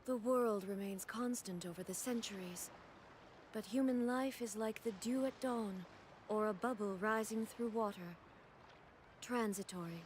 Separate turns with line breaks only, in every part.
The world remains constant over the centuries. But human life is like the dew at dawn, or a bubble rising through water. Transitory.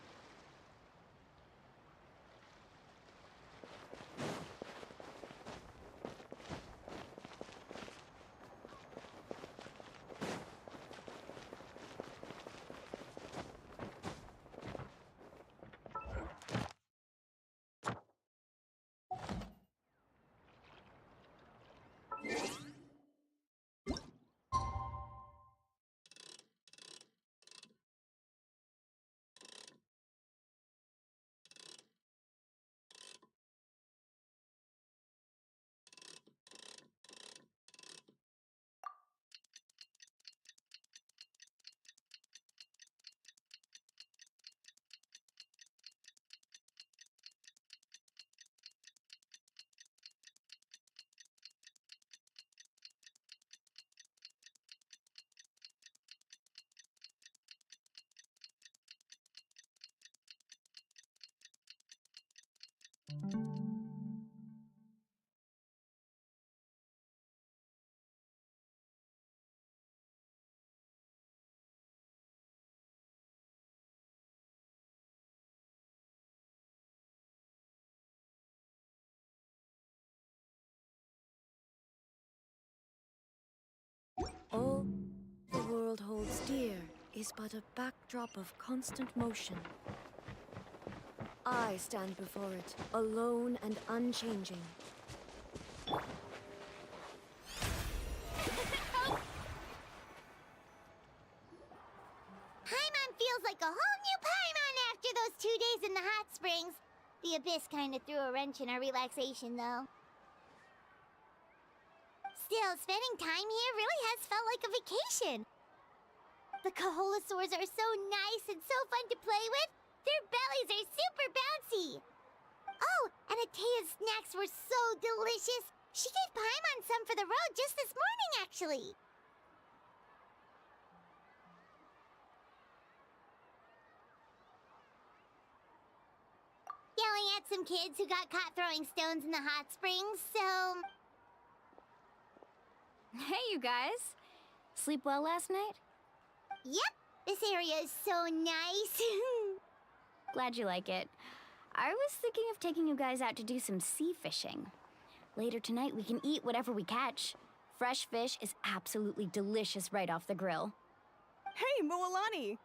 All the world holds dear is but a backdrop of constant motion. I stand before it, alone and unchanging.
Paimon feels like a whole new Paimon after those 2 days in the hot springs. The Abyss kind of threw a wrench in our relaxation, though. Still, spending time here really has felt like a vacation. The Kaholosaurs are so nice and so fun to play with. Their bellies are super bouncy. Oh, and Atea's snacks were so delicious. She gave Paimon some for the road just this morning, actually. Yelling at some kids who got caught throwing stones in the hot springs, so...
Hey, you guys. Sleep well last night?
Yep, this area is so nice.
Glad you like it. I was thinking of taking you guys out to do some sea fishing. Later tonight, we can eat whatever we catch. Fresh fish is absolutely delicious right off the grill.
Hey, Mualani!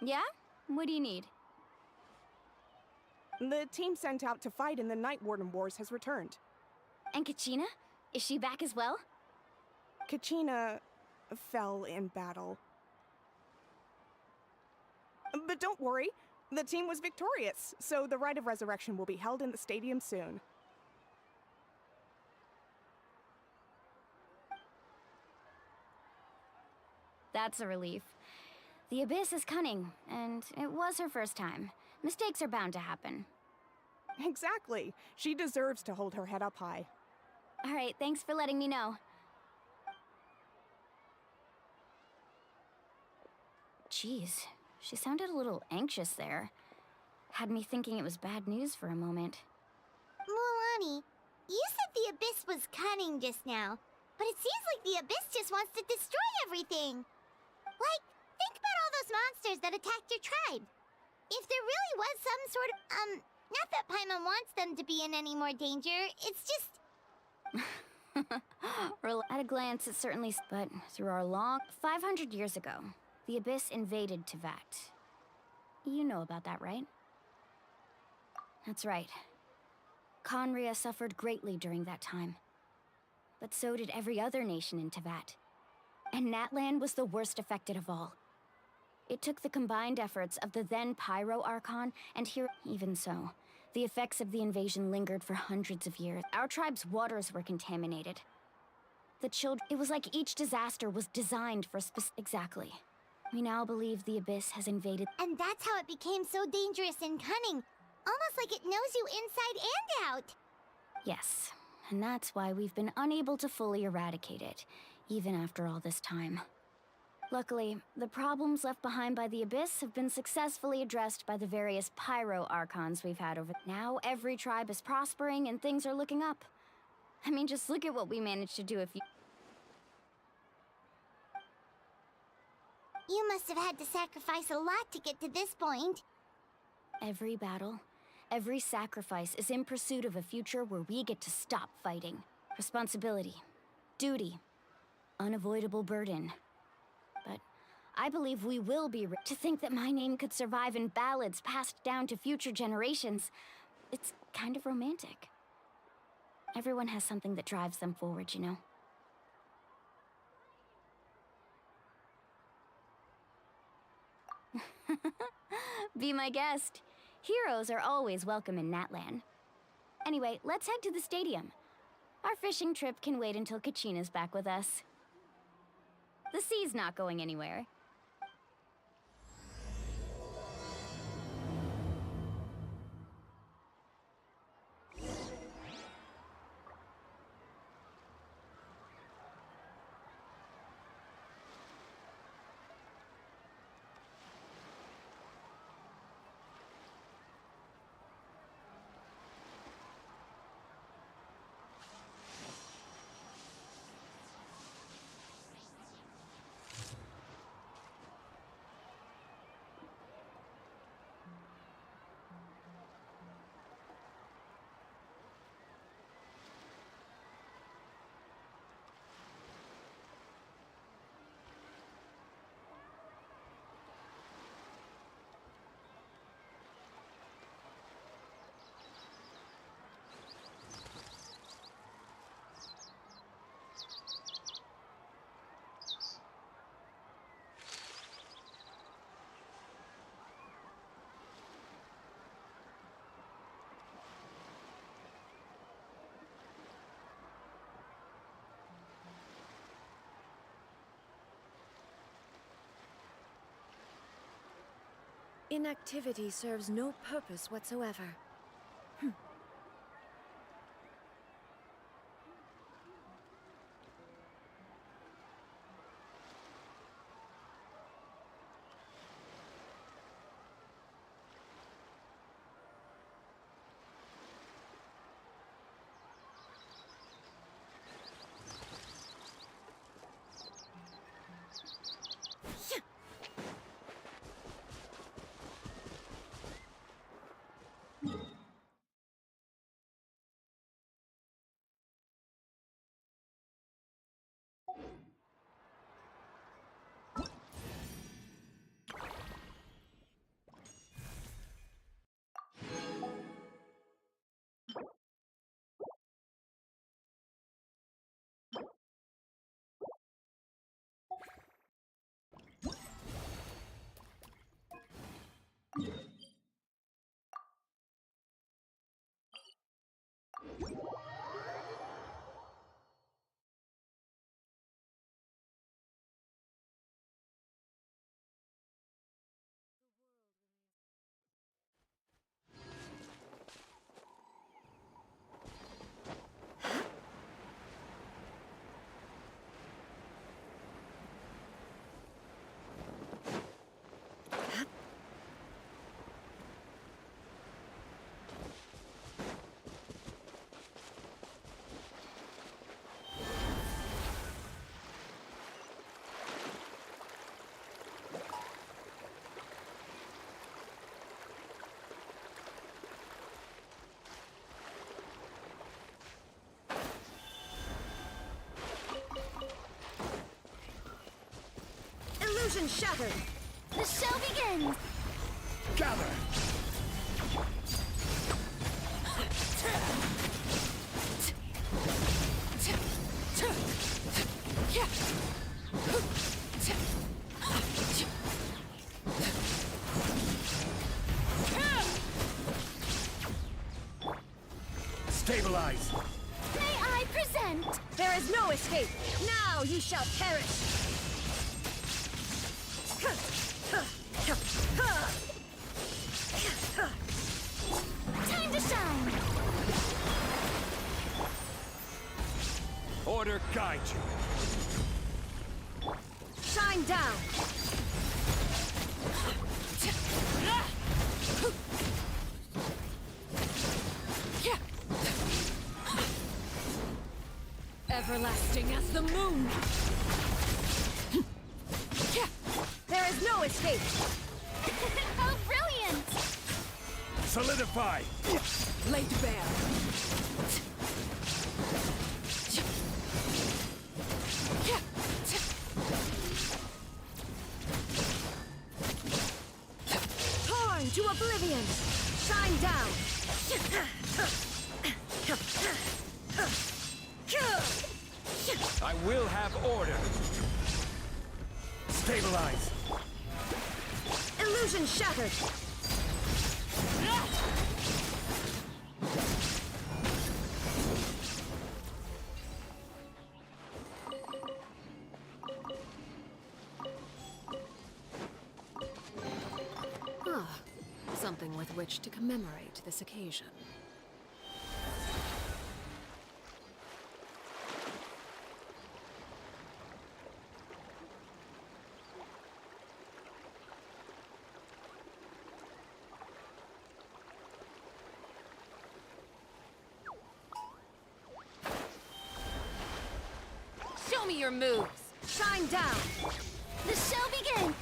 Yeah? What do you need?
The team sent out to fight in the Night Warden Wars has returned.
And Kachina? Is she back as well?
Kachina fell in battle. But don't worry, the team was victorious, so the Rite of Resurrection will be held in the stadium soon.
That's a relief. The Abyss is cunning, and it was her first time. Mistakes are bound to happen.
Exactly. She deserves to hold her head up high.
All right, thanks for letting me know. Jeez, she sounded a little anxious there. Had me thinking it was bad news for a moment.
Mualani, you said the Abyss was cunning just now, but it seems like the Abyss just wants to destroy everything. Like, think about all those monsters that attacked your tribe. If there really was some sort of, not that Paimon wants them to be in any more danger, it's just...
At a glance, it certainly... But through our long... 500 years ago, the Abyss invaded Teyvat. You know about that, right? That's right. Khaenri'ah suffered greatly during that time. But so did every other nation in Teyvat. And Natlan was the worst affected of all. It took the combined efforts of the then Pyro Archon and here... Even so, the effects of the invasion lingered for hundreds of years. Our tribe's waters were contaminated. The children... It was like each disaster was designed for Exactly. We now believe the Abyss has invaded...
And that's how it became so dangerous and cunning. Almost like it knows you inside and out.
Yes, and that's why we've been unable to fully eradicate it, even after all this time. Luckily, the problems left behind by the Abyss have been successfully addressed by the various Pyro Archons we've had over. Now every tribe is prospering and things are looking up. I mean, just look at what we managed to do a few.
You must have had to sacrifice a lot to get to this point.
Every battle, every sacrifice is in pursuit of a future where we get to stop fighting. Responsibility, duty, unavoidable burden. But I believe we will be to think that my name could survive in ballads passed down to future generations. It's kind of romantic. Everyone has something that drives them forward, you know? Be my guest. Heroes are always welcome in Natlan. Anyway, let's head to the stadium. Our fishing trip can wait until Kachina's back with us. The sea's not going anywhere.
Inactivity serves no purpose whatsoever. Illusion shattered!
The show begins!
Gather! Stabilize!
May I present?
There is no escape! Now you shall perish!
Time to shine!
Order guide you.
Shine Shine down! Everlasting as the moon! There is no escape!
How brilliant!
Solidify!
Laid bare! Torn to oblivion! Shine down!
I will have order! Stabilize!
Illusion shattered! Ah, something with which to commemorate this occasion. Show me your moves! Shine down!
The show begins!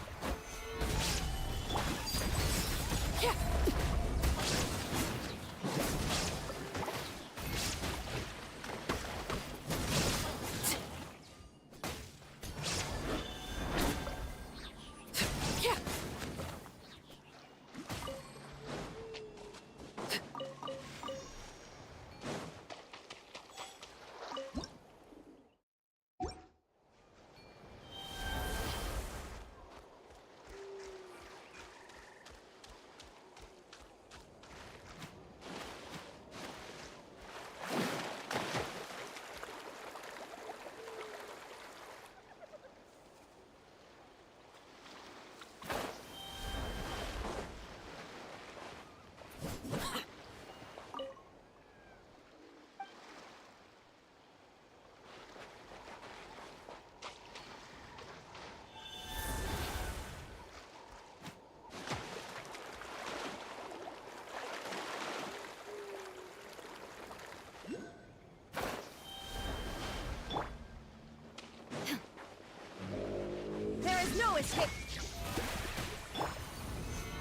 There is no escape!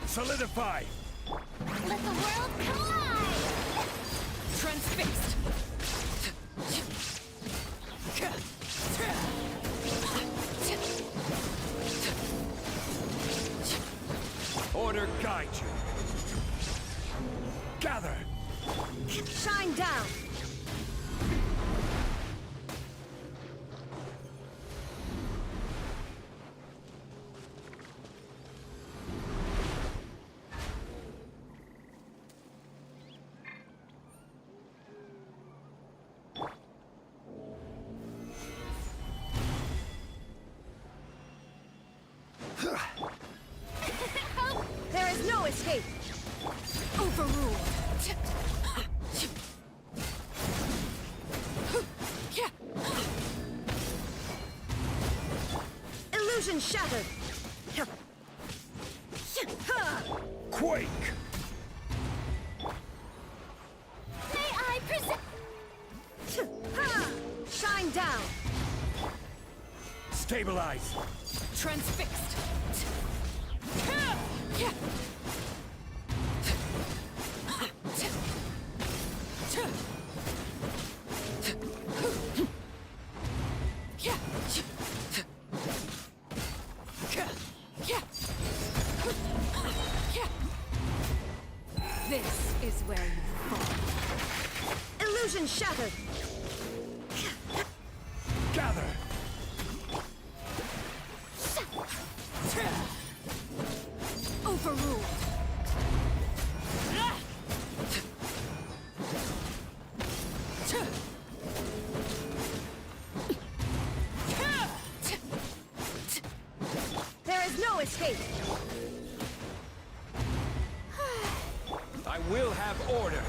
Solidify!
Let the world collide!
Transfixed!
Order guide you! Gather!
Shine down! There is no escape! Overruled! Illusion shattered!
Quake!
May I present...
Shine down!
Stabilize!
Transfixed! This is where you fall. Illusion shattered!
Gather!
Overruled! There is no escape!
I will have order!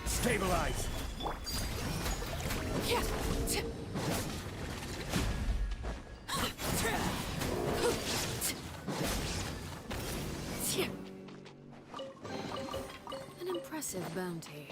Stabilize!
Impressive bounty.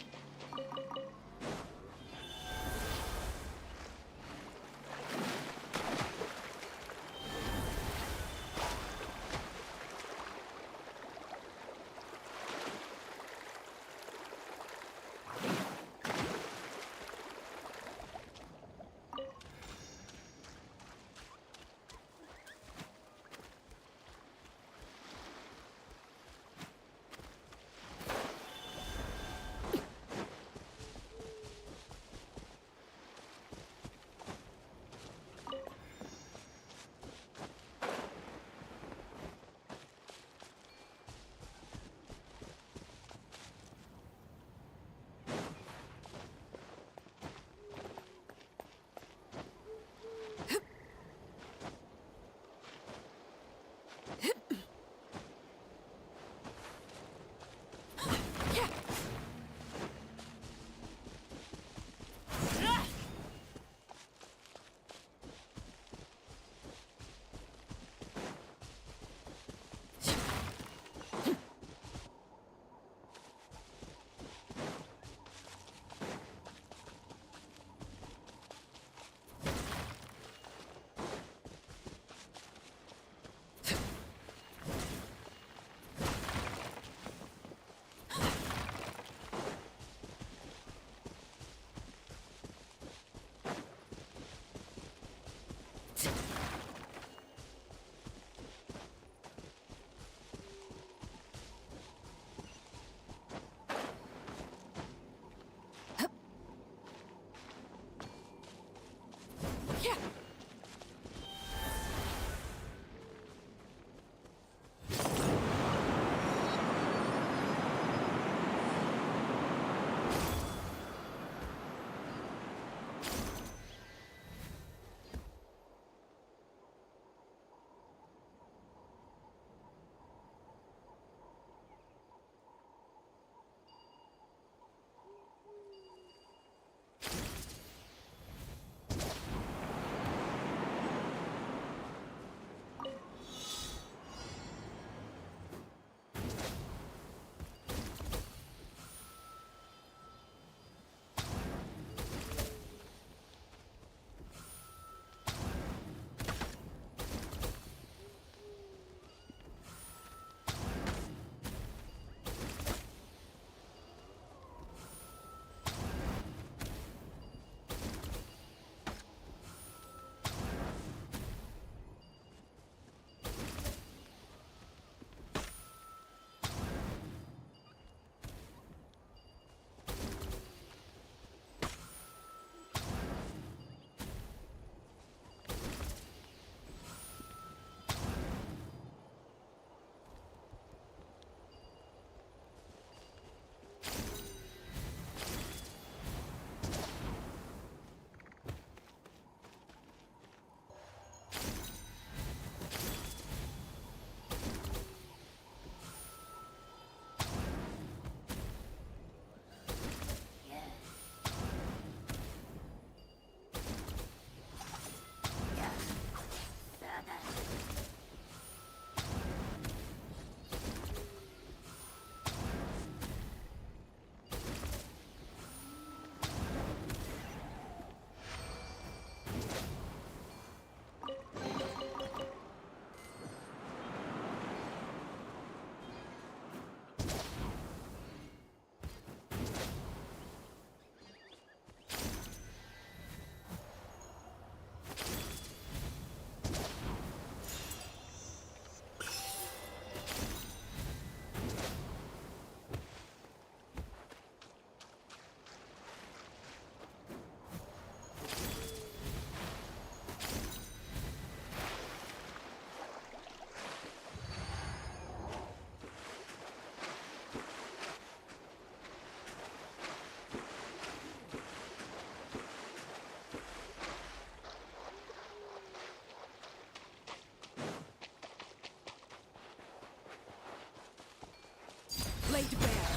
Laid bare.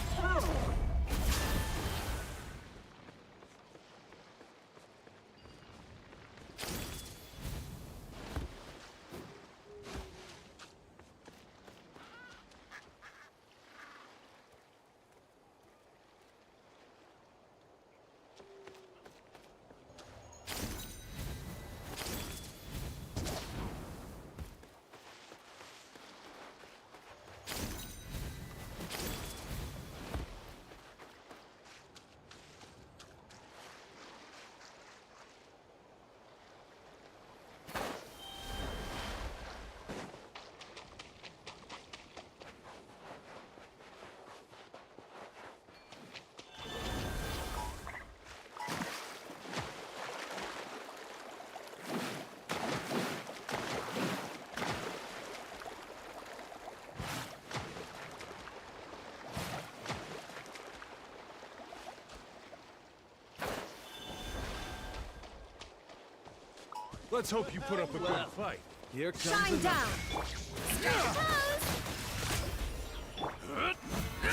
Let's hope you put up a good fight.
Here comes
Shine
another.
down!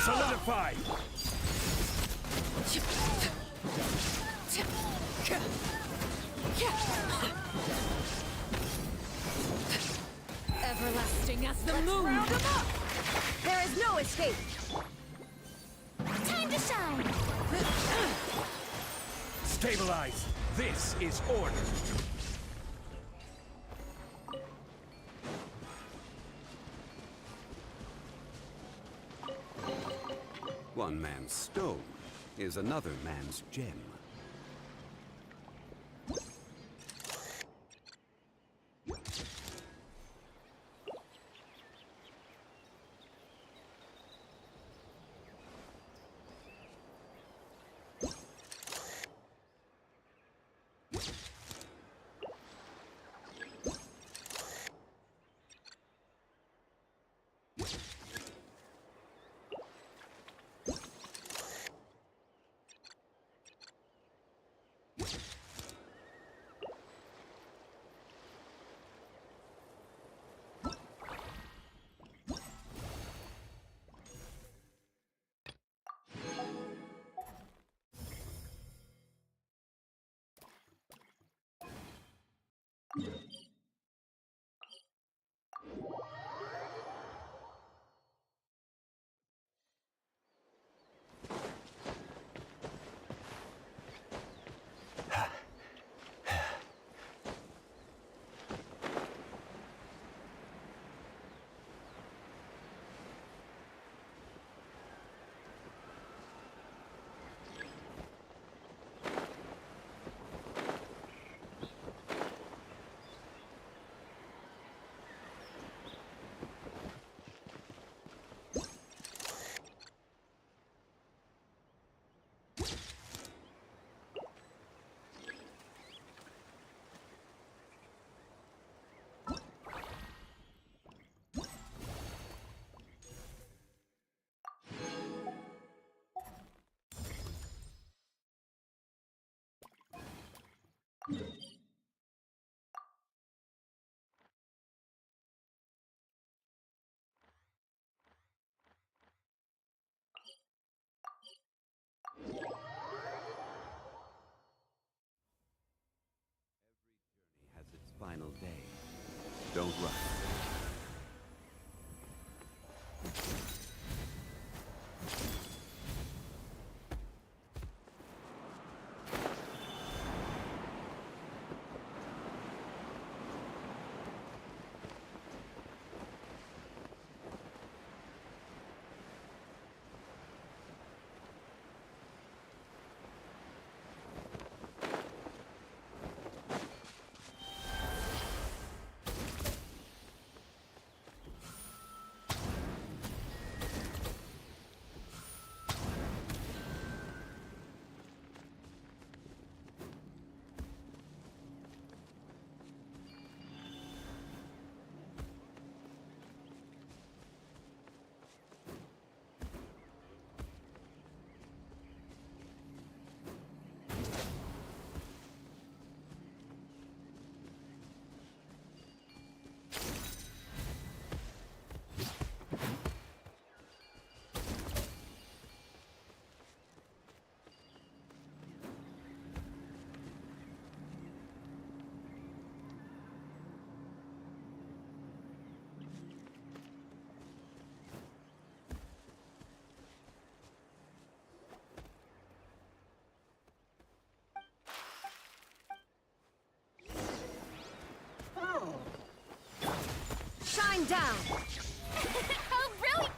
Solidify!
Everlasting as the moon! Round 'em up! There is no escape!
Time to shine!
Stabilize! This is order!
One man's stone is another man's gem. Has its final day. Don't rush.
Shine down!
Oh, brilliant!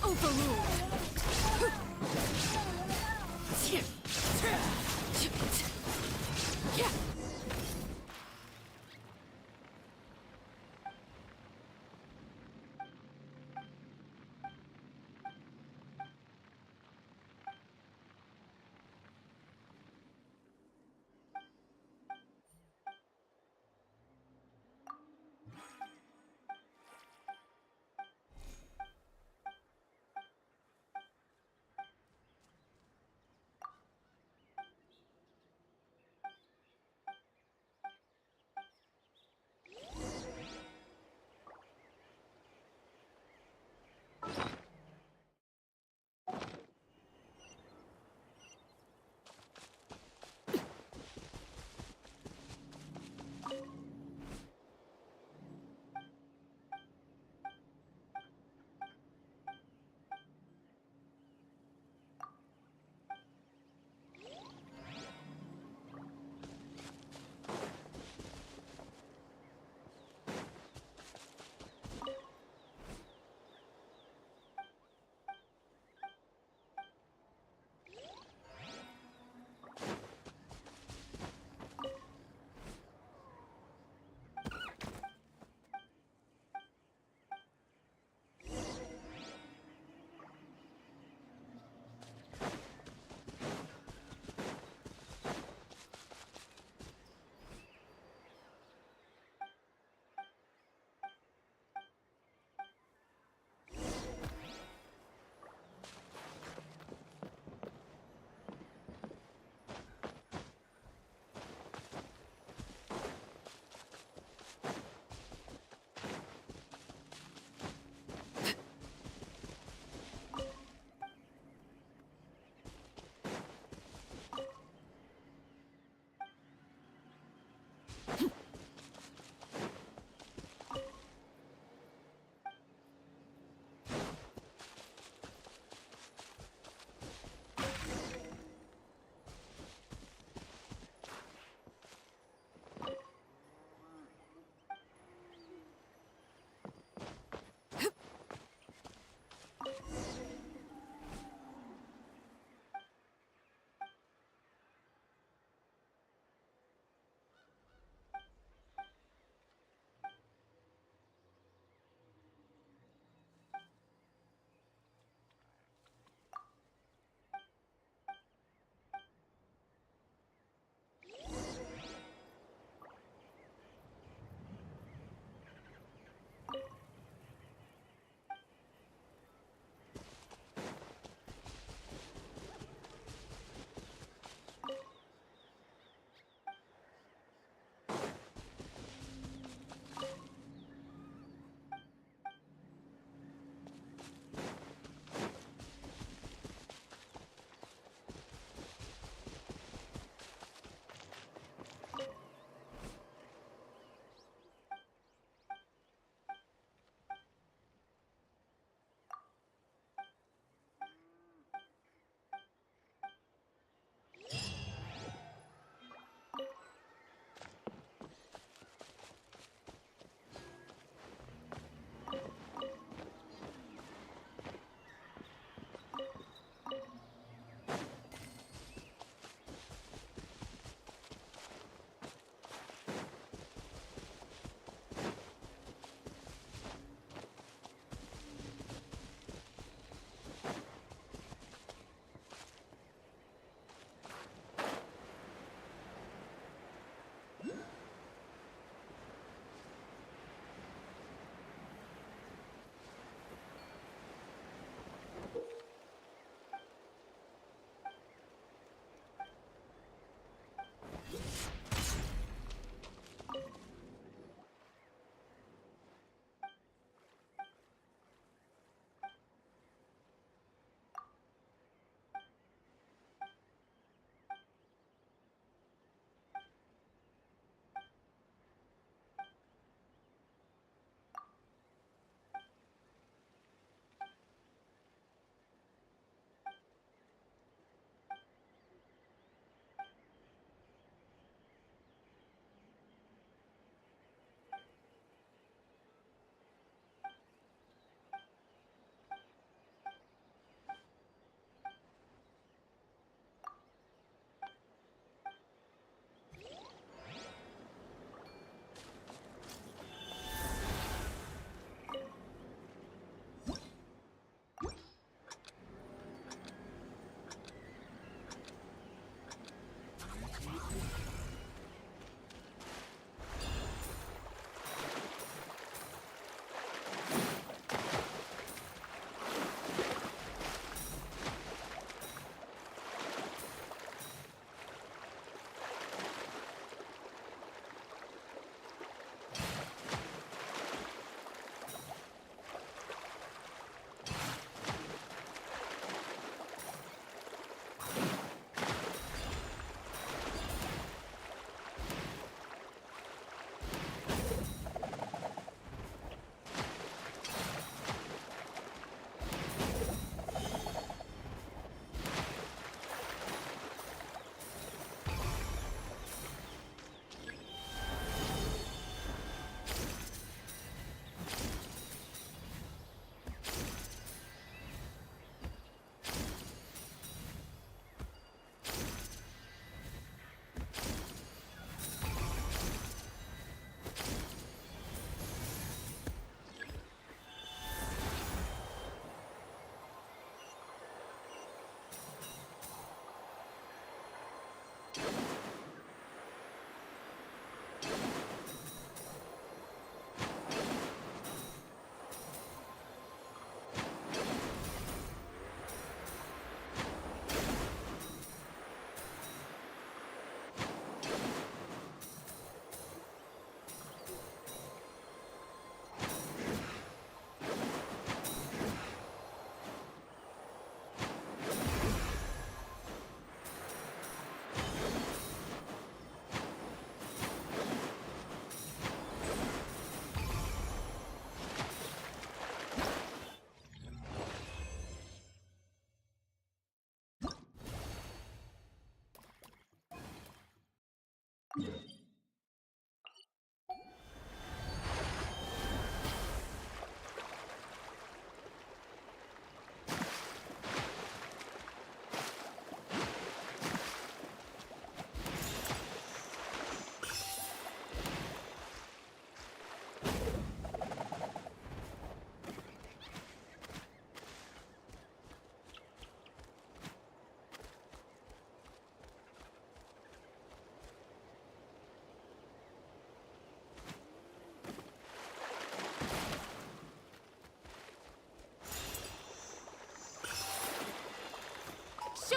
Overruled!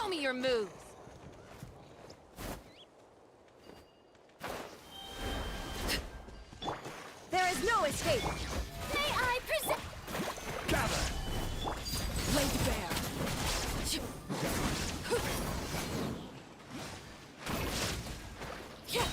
Show me your moves! There is no escape!
May I present?
Gather!
Laid bare! Yeah.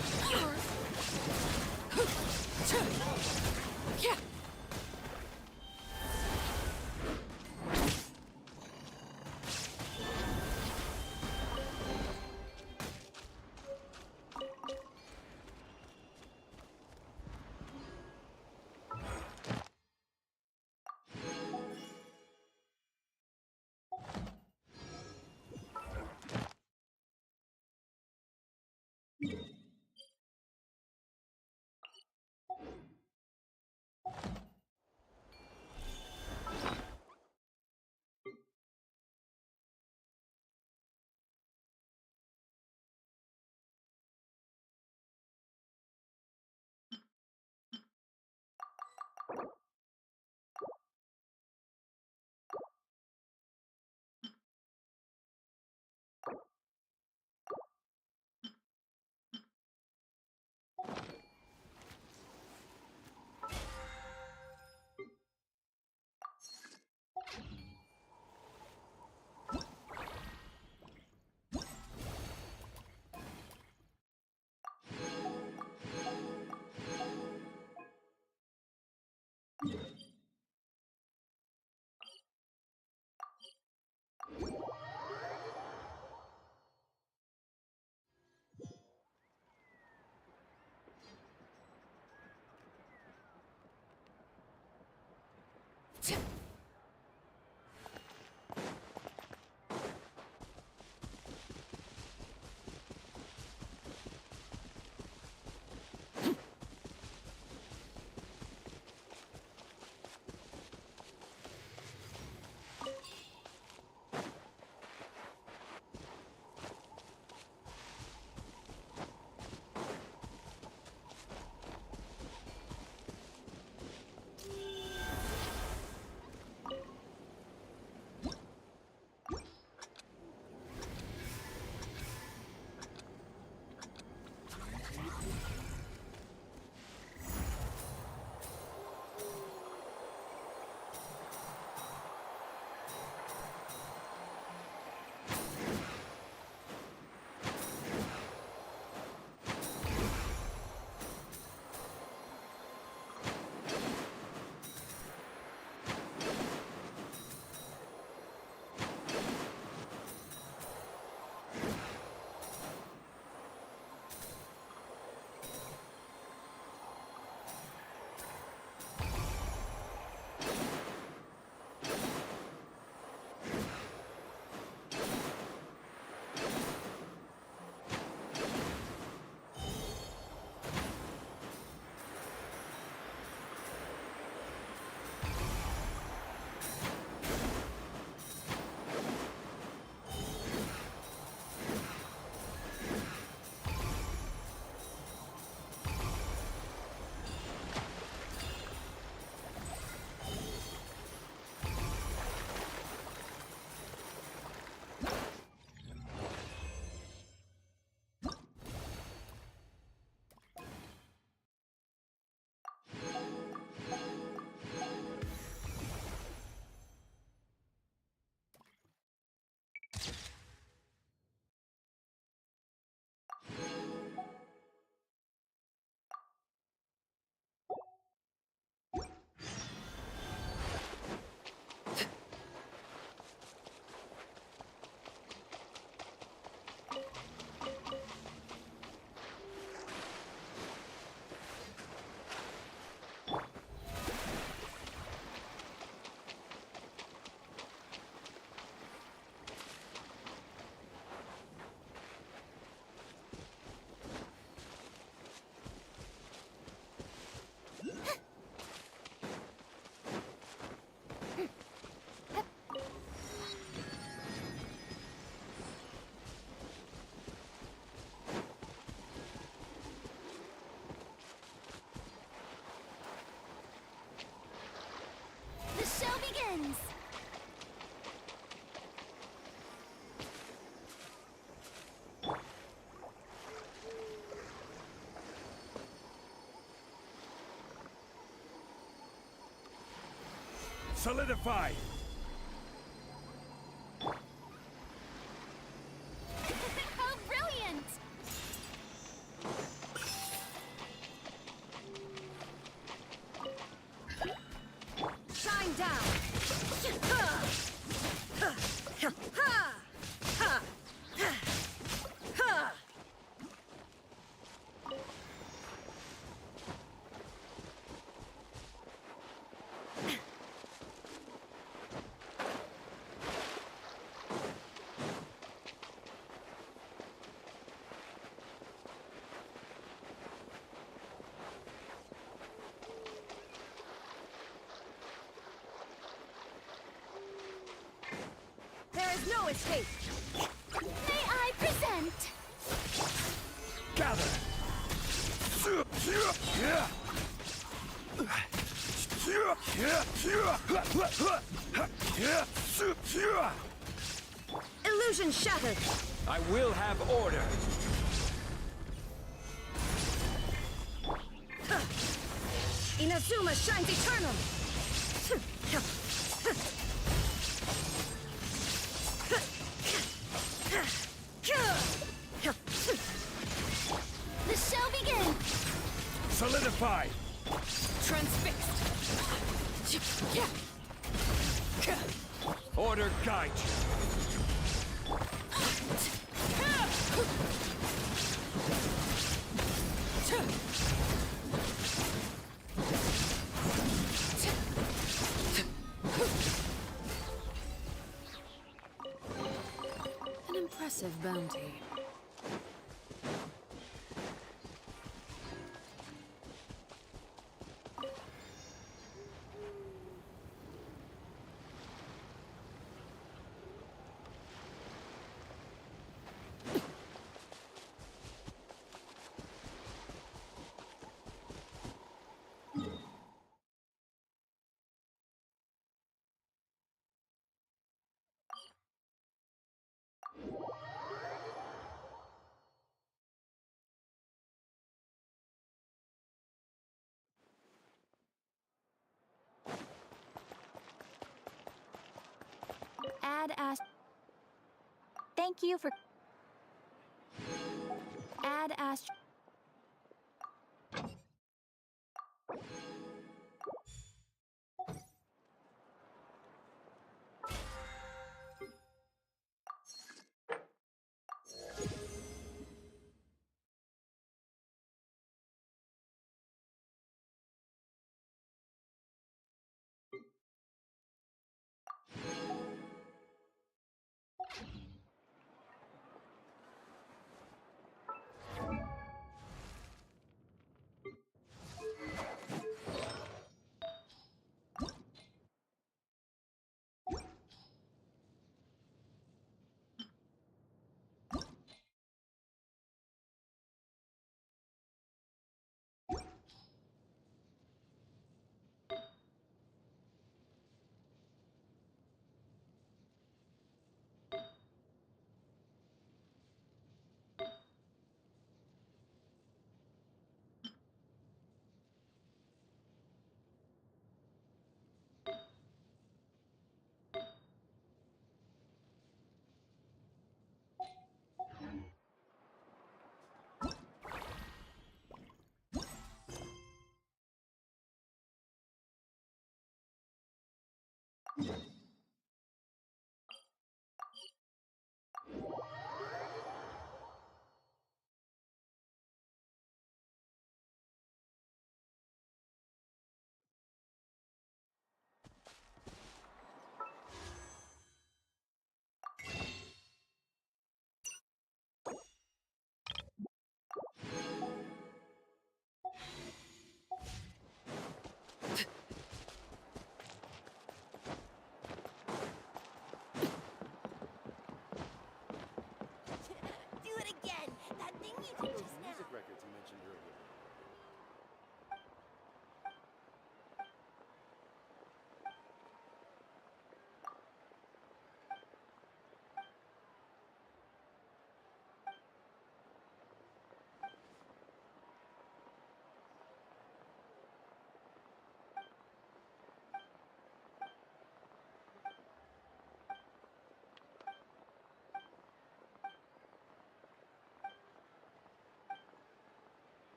The show begins!
Solidified!
How brilliant!
Shine down! There is no escape!
May I present?
Gather!
Illusion shattered!
I will have order!
Inazuma shines eternal!
The show begins!
Solidified!
Transfixed!
Order guide you!
An impressive bounty.
Ad Ast. Thank you for. Ad Ast.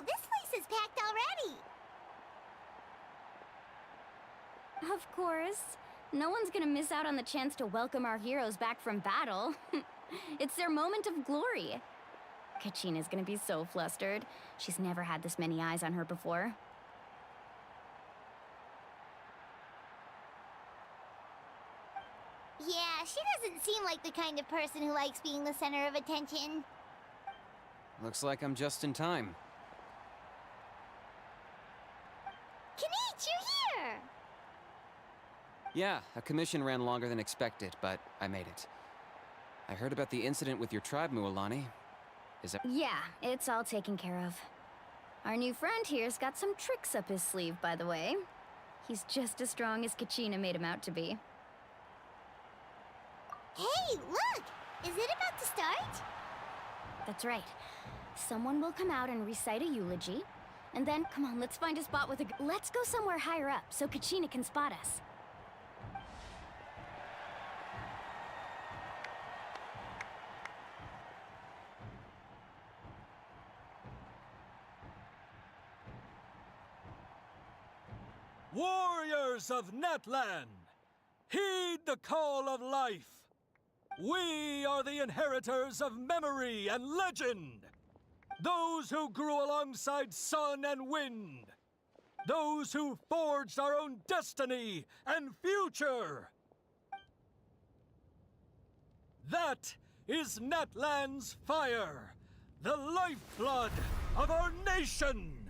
this place is packed already.
Of course. No one's gonna miss out on the chance to welcome our heroes back from battle. It's their moment of glory. Kachina's gonna be so flustered. She's never had this many eyes on her before.
Yeah, she doesn't seem like the kind of person who likes being the center of attention.
Looks like I'm just in time.
Kinich, you're here!
Yeah, a commission ran longer than expected, but I made it. I heard about the incident with your tribe, Mualani. Is that—
Yeah, it's all taken care of. Our new friend here's got some tricks up his sleeve, by the way. He's just as strong as Kachina made him out to be.
Hey, look! Is it about to start?
That's right. Someone will come out and recite a eulogy, and then, come on, let's find a spot with a— Let's go somewhere higher up so Kachina can spot us.
Warriors of Natlan, heed the call of life. We are the inheritors of memory and legend. Those who grew alongside sun and wind. Those who forged our own destiny and future. That is Natlan's fire, the lifeblood of our nation.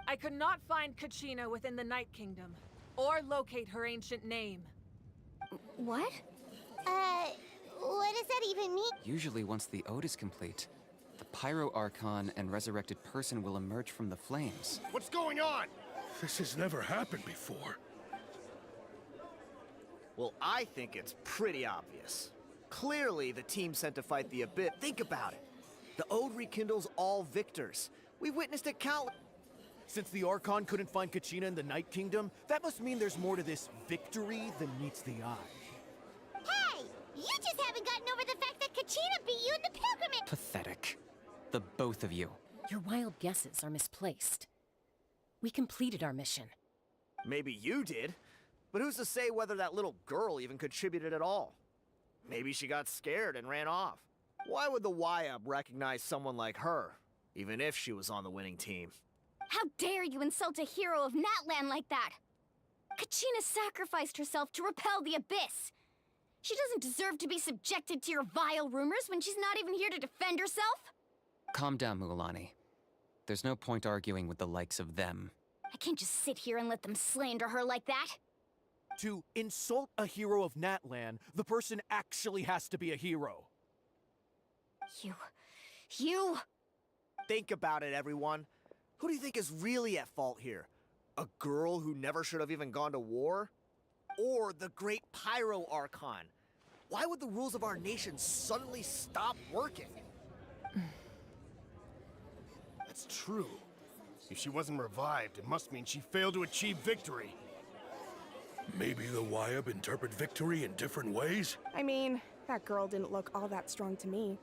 I could not find Kachina within the Night Kingdom, or locate her ancient name.
What?
What does that even mean?
Usually once the ode is complete, the Pyro Archon and resurrected person will emerge from the flames.
What's going on? This has never happened before.
Well, I think it's pretty obvious. Clearly, the team sent to fight the Abyss. Think about it. The Ode rekindles all victors. We've witnessed it countless.
Since the Archon couldn't find Kachina in the Night Kingdom, that must mean there's more to this victory than meets the eye.
Hey! You just haven't gotten over the fact that Kachina beat you in the pilgrimage!
Pathetic. The both of you.
Your wild guesses are misplaced. We completed our mission.
Maybe you did, but who's to say whether that little girl even contributed at all? Maybe she got scared and ran off. Why would the YUB recognize someone like her, even if she was on the winning team?
How dare you insult a hero of Natlan like that? Kachina sacrificed herself to repel the Abyss. She doesn't deserve to be subjected to your vile rumors when she's not even here to defend herself.
Calm down, Mualani. There's no point arguing with the likes of them.
I can't just sit here and let them slander her like that.
To insult a hero of Natlan, the person actually has to be a hero.
You...
Think about it, everyone. Who do you think is really at fault here? A girl who never should have even gone to war? Or the great Pyro Archon? Why would the rules of our nation suddenly stop working?
That's true. If she wasn't revived, it must mean she failed to achieve victory. Maybe the Wyab interpret victory in different ways?
I mean, that girl didn't look all that strong to me.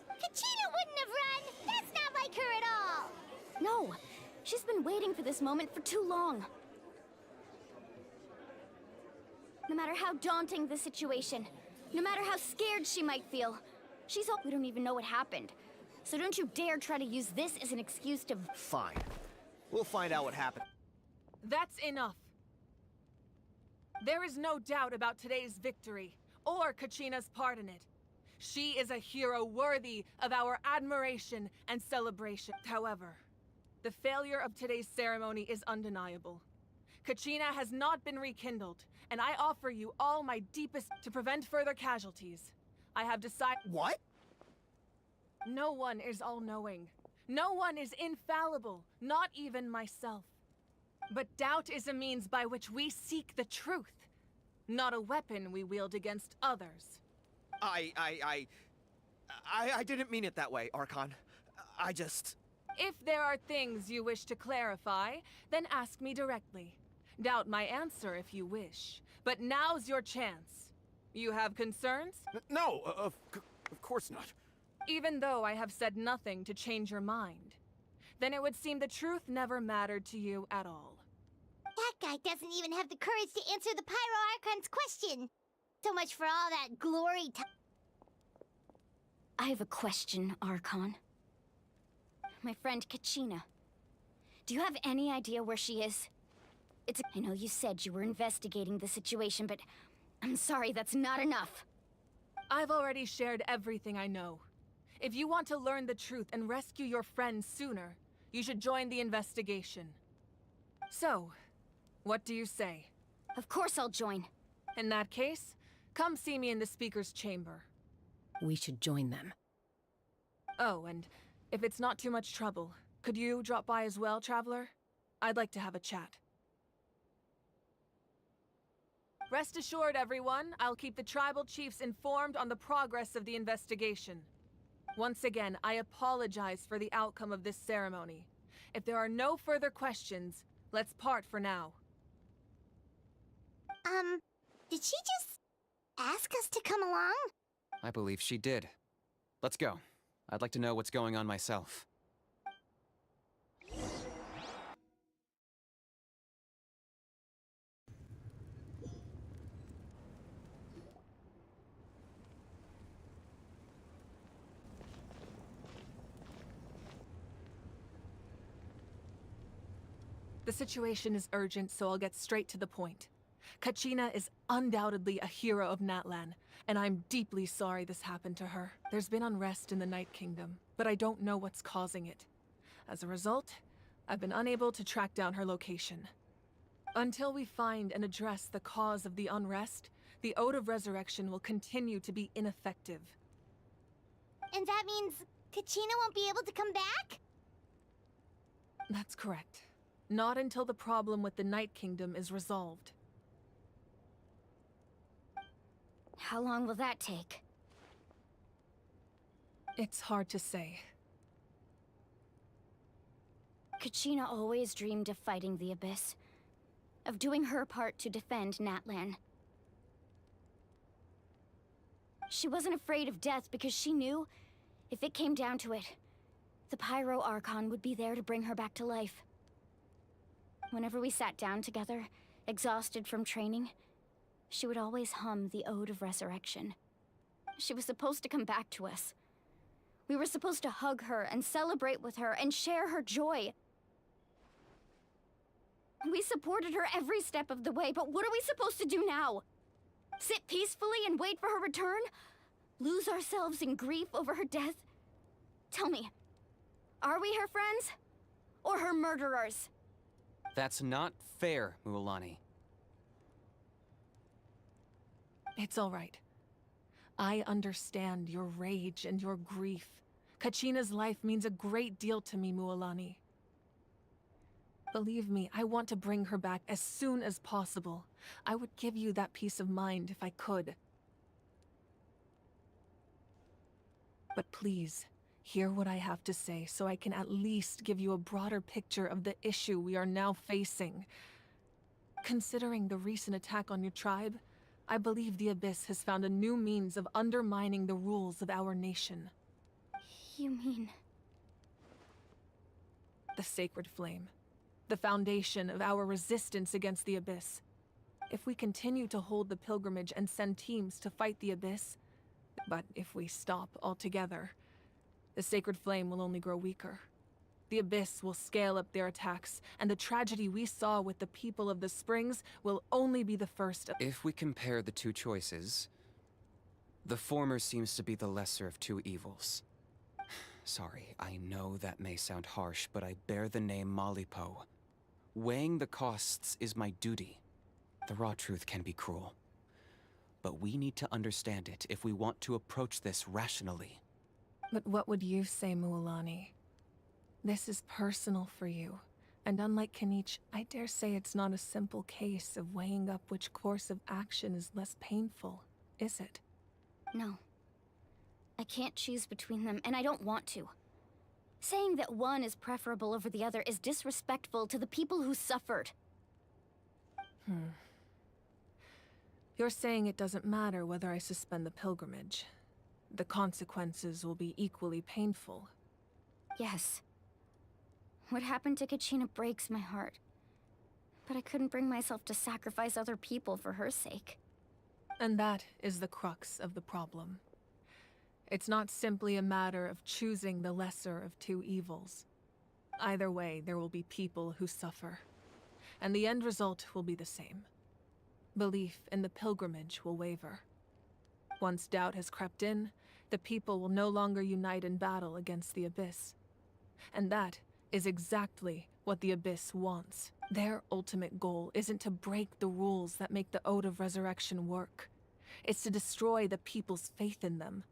Kachina wouldn't have run! That's not like her at all!
No! She's been waiting for this moment for too long. No matter how daunting the situation, no matter how scared she might feel, we don't even know what happened. So don't you dare try to use this as an excuse to...
Fine. We'll find out what happened.
That's enough. There is no doubt about today's victory, or Kachina's part in it. She is a hero worthy of our admiration and celebration. However, the failure of today's ceremony is undeniable. Kachina has not been rekindled, and I offer you all my deepest to prevent further casualties. I have decided—
What?
No one is all-knowing. No one is infallible, not even myself. But doubt is a means by which we seek the truth, not a weapon we wield against others.
I didn't mean it that way, Archon. I just...
If there are things you wish to clarify, then ask me directly. Doubt my answer if you wish. But now's your chance. You have concerns?
No, of course not.
Even though I have said nothing to change your mind, then it would seem the truth never mattered to you at all.
That guy doesn't even have the courage to answer the Pyro Archon's question. So much for all that glory
I have a question, Archon. My friend Kachina. Do you have any idea where she is? I know you said you were investigating the situation, but I'm sorry, that's not enough.
I've already shared everything I know. If you want to learn the truth and rescue your friend sooner, you should join the investigation. So, what do you say?
Of course I'll join.
In that case, come see me in the speaker's chamber.
We should join them.
Oh, and if it's not too much trouble, could you drop by as well, Traveler? I'd like to have a chat. Rest assured, everyone, I'll keep the tribal chiefs informed on the progress of the investigation. Once again, I apologize for the outcome of this ceremony. If there are no further questions, let's part for now.
Did she just ask us to come along?
I believe she did. Let's go. I'd like to know what's going on myself.
The situation is urgent, so I'll get straight to the point. Kachina is undoubtedly a hero of Natlan, and I'm deeply sorry this happened to her. There's been unrest in the Night Kingdom, but I don't know what's causing it. As a result, I've been unable to track down her location. Until we find and address the cause of the unrest, the Ode of Resurrection will continue to be ineffective.
And that means Kachina won't be able to come back?
That's correct. Not until the problem with the Night Kingdom is resolved.
How long will that take?
It's hard to say.
Kachina always dreamed of fighting the Abyss. Of doing her part to defend Natlan. She wasn't afraid of death because she knew, if it came down to it, the Pyro Archon would be there to bring her back to life. Whenever we sat down together, exhausted from training, she would always hum the Ode of Resurrection. She was supposed to come back to us. We were supposed to hug her and celebrate with her and share her joy. We supported her every step of the way, but what are we supposed to do now? Sit peacefully and wait for her return? Lose ourselves in grief over her death? Tell me, are we her friends? Or her murderers?
That's not fair, Mualani.
It's all right. I understand your rage and your grief. Kachina's life means a great deal to me, Mualani. Believe me, I want to bring her back as soon as possible. I would give you that peace of mind if I could. But please, hear what I have to say so I can at least give you a broader picture of the issue we are now facing. Considering the recent attack on your tribe, I believe the Abyss has found a new means of undermining the rules of our nation.
You mean...
The Sacred Flame. The foundation of our resistance against the Abyss. If we continue to hold the pilgrimage and send teams to fight the Abyss, but if we stop altogether, the Sacred Flame will only grow weaker. The Abyss will scale up their attacks, and the tragedy we saw with the people of the Springs will only be the first of—
If we compare the two choices, the former seems to be the lesser of two evils. Sorry, I know that may sound harsh, but I bear the name Malipo. Weighing the costs is my duty. The raw truth can be cruel. But we need to understand it if we want to approach this rationally.
But what would you say, Mualani? This is personal for you, and unlike Kinich, I dare say it's not a simple case of weighing up which course of action is less painful, is it?
No. I can't choose between them, and I don't want to. Saying that one is preferable over the other is disrespectful to the people who suffered.
You're saying it doesn't matter whether I suspend the pilgrimage. The consequences will be equally painful.
Yes. What happened to Kachina breaks my heart. But I couldn't bring myself to sacrifice other people for her sake.
And that is the crux of the problem. It's not simply a matter of choosing the lesser of two evils. Either way, there will be people who suffer. And the end result will be the same. Belief in the pilgrimage will waver. Once doubt has crept in, the people will no longer unite in battle against the Abyss. And that is exactly what the Abyss wants. Their ultimate goal isn't to break the rules that make the Ode of Resurrection work. It's to destroy the people's faith in them.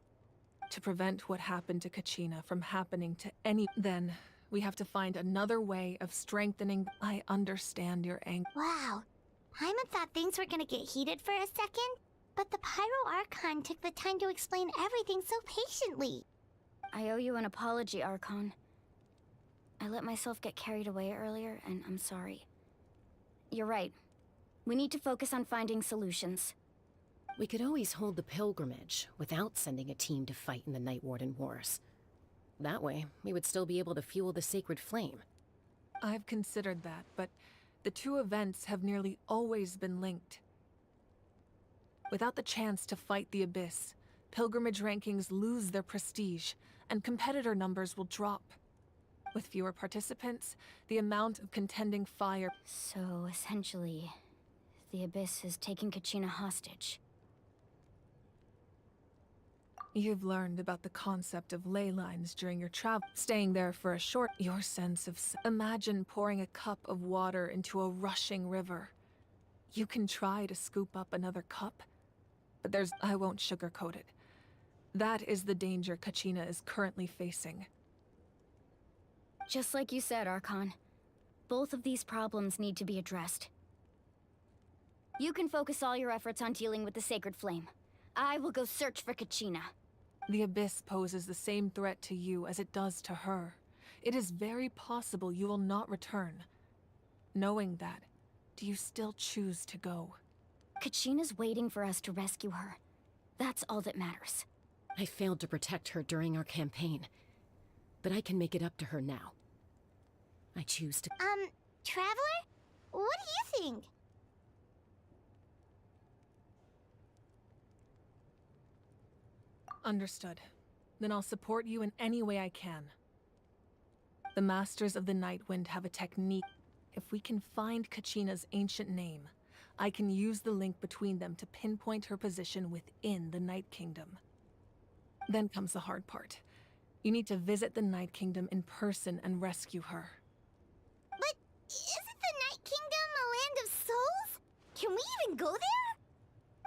To prevent what happened to Kachina from happening to any— Then, we have to find another way of strengthening— I understand your anger.
Wow. Paimon thought things were gonna get heated for a second, but the Pyro Archon took the time to explain everything so patiently.
I owe you an apology, Archon. I let myself get carried away earlier, and I'm sorry. You're right. We need to focus on finding solutions.
We could always hold the pilgrimage without sending a team to fight in the Night Warden Wars. That way, we would still be able to fuel the Sacred Flame.
I've considered that, but the two events have nearly always been linked. Without the chance to fight the Abyss, pilgrimage rankings lose their prestige, and competitor numbers will drop. With fewer participants, the amount of contending fire—
So, essentially, the Abyss is taking Kachina hostage.
You've learned about the concept of ley lines during your travel, staying there for a short— Your sense of— Imagine pouring a cup of water into a rushing river. You can try to scoop up another cup, but I won't sugarcoat it. That is the danger Kachina is currently facing.
Just like you said, Archon. Both of these problems need to be addressed. You can focus all your efforts on dealing with the Sacred Flame. I will go search for Kachina.
The Abyss poses the same threat to you as it does to her. It is very possible you will not return. Knowing that, do you still choose to go?
Kachina's waiting for us to rescue her. That's all that matters.
I failed to protect her during our campaign, but I can make it up to her now. I choose to—
Traveler? What do you think?
Understood. Then I'll support you in any way I can. The Masters of the Nightwind have a technique. If we can find Kachina's ancient name, I can use the link between them to pinpoint her position within the Night Kingdom. Then comes the hard part. You need to visit the Night Kingdom in person and rescue her.
But isn't the Night Kingdom a land of souls? Can we even go there?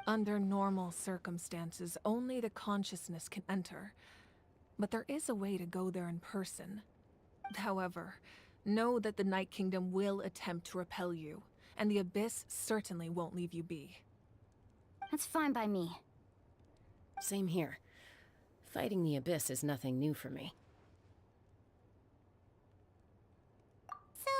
Under normal circumstances, only the consciousness can enter. But there is a way to go there in person. However, know that the Night Kingdom will attempt to repel you, and the Abyss certainly won't leave you be.
That's fine by me.
Same here. Fighting the Abyss is nothing new for me.
So,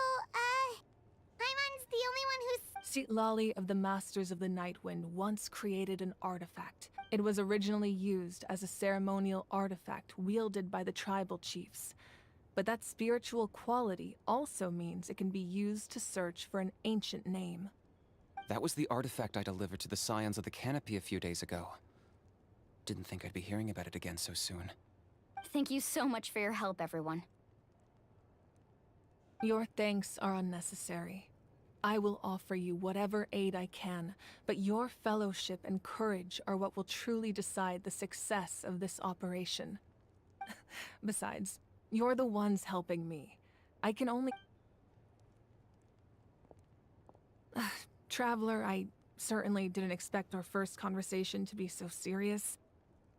Paimon's the only one who's...
Citlali of the Masters of the Nightwind once created an artifact. It was originally used as a ceremonial artifact wielded by the tribal chiefs. But that spiritual quality also means it can be used to search for an ancient name.
That was the artifact I delivered to the Scions of the Canopy a few days ago. Didn't think I'd be hearing about it again so soon.
Thank you so much for your help, everyone.
Your thanks are unnecessary. I will offer you whatever aid I can, but your fellowship and courage are what will truly decide the success of this operation. Besides, you're the ones helping me. I can only... Traveler, I certainly didn't expect our first conversation to be so serious.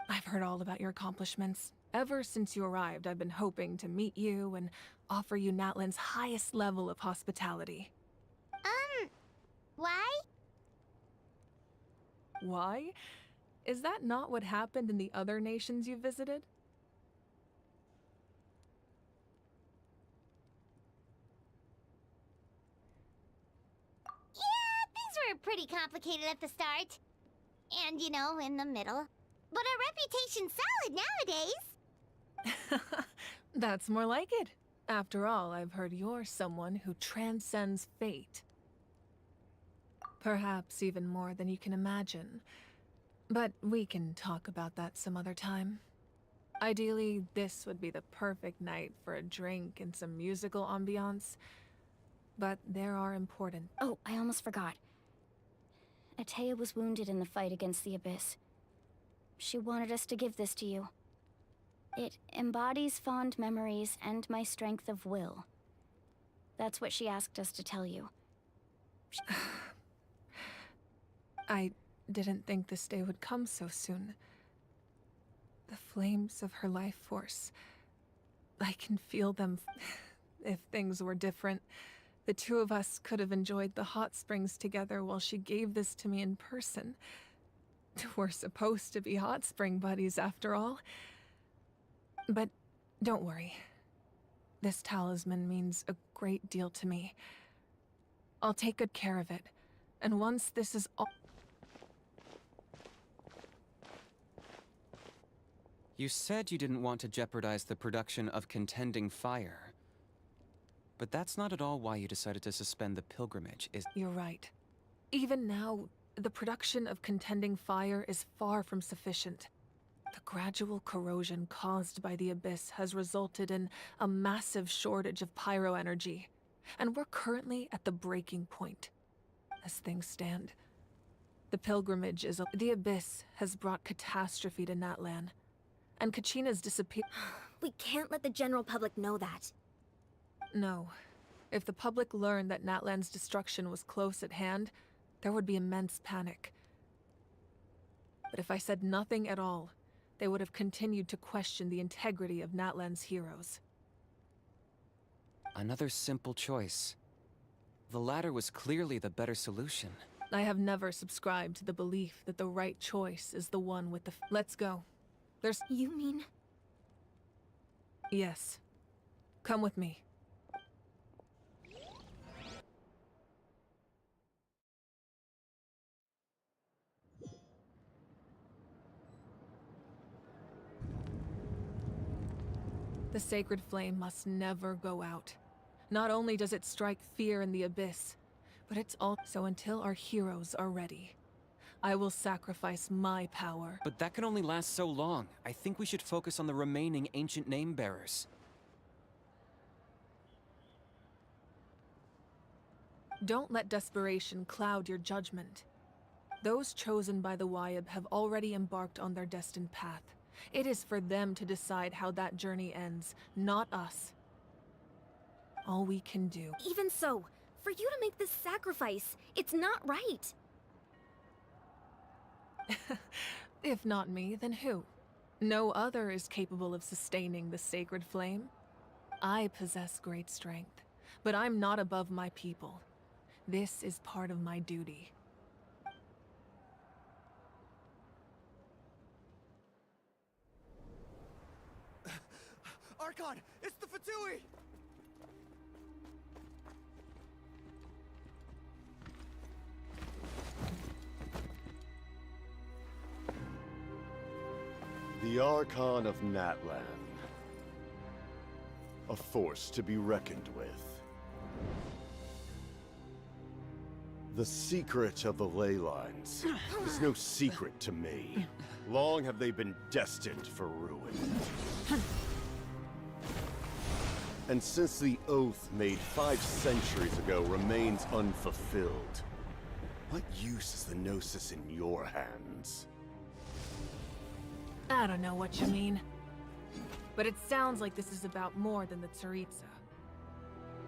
I've heard all about your accomplishments. Ever since you arrived, I've been hoping to meet you and offer you Natlan's highest level of hospitality.
Why?
Why? Is that not what happened in the other nations you visited?
Yeah, things were pretty complicated at the start. And, you know, in the middle. But our reputation's solid nowadays.
That's more like it. After all, I've heard you're someone who transcends fate. Perhaps even more than you can imagine. But we can talk about that some other time. Ideally, this would be the perfect night for a drink and some musical ambiance. But there are important...
Oh, I almost forgot. Atea was wounded in the fight against the Abyss. She wanted us to give this to you. It embodies fond memories and my strength of will. That's what she asked us to tell you.
I didn't think this day would come so soon. The flames of her life force. I can feel them. If things were different, the two of us could have enjoyed the hot springs together while she gave this to me in person. We're supposed to be hot spring buddies after all. But don't worry. This talisman means a great deal to me. I'll take good care of it. And once this is all...
You said you didn't want to jeopardize the production of Contending Fire. But that's not at all why you decided to suspend the pilgrimage, is...
You're right. Even now, the production of Contending Fire is far from sufficient. The gradual corrosion caused by the Abyss has resulted in a massive shortage of pyro energy, and we're currently at the breaking point. As things stand, the pilgrimage is the Abyss has brought catastrophe to Natlan, and Kachina's disappear-
We can't let the general public know that.
No. If the public learned that Natlan's destruction was close at hand, there would be immense panic. But if I said nothing at all, they would have continued to question the integrity of Natlan's heroes.
Another simple choice. The latter was clearly the better solution.
I have never subscribed to the belief that the right choice is the one with the... Let's go. There's...
You mean?
Yes. Come with me. The sacred flame must never go out. Not only does it strike fear in the Abyss, but it's also until our heroes are ready. I will sacrifice my power.
But that can only last so long. I think we should focus on the remaining ancient name-bearers.
Don't let desperation cloud your judgment. Those chosen by the Wyeb have already embarked on their destined path. It is for them to decide how that journey ends, not us. All we can do...
Even so, for you to make this sacrifice, it's not right.
If not me, then who? No other is capable of sustaining the sacred flame. I possess great strength, but I'm not above my people. This is part of my duty.
Archon! It's the Fatui!
The Archon of Natlan. A force to be reckoned with. The secret of the ley lines is no secret to me. Long have they been destined for ruin. And since the oath made 5 centuries ago remains unfulfilled, what use is the Gnosis in your hands?
I don't know what you mean. But it sounds like this is about more than the Tsaritsa.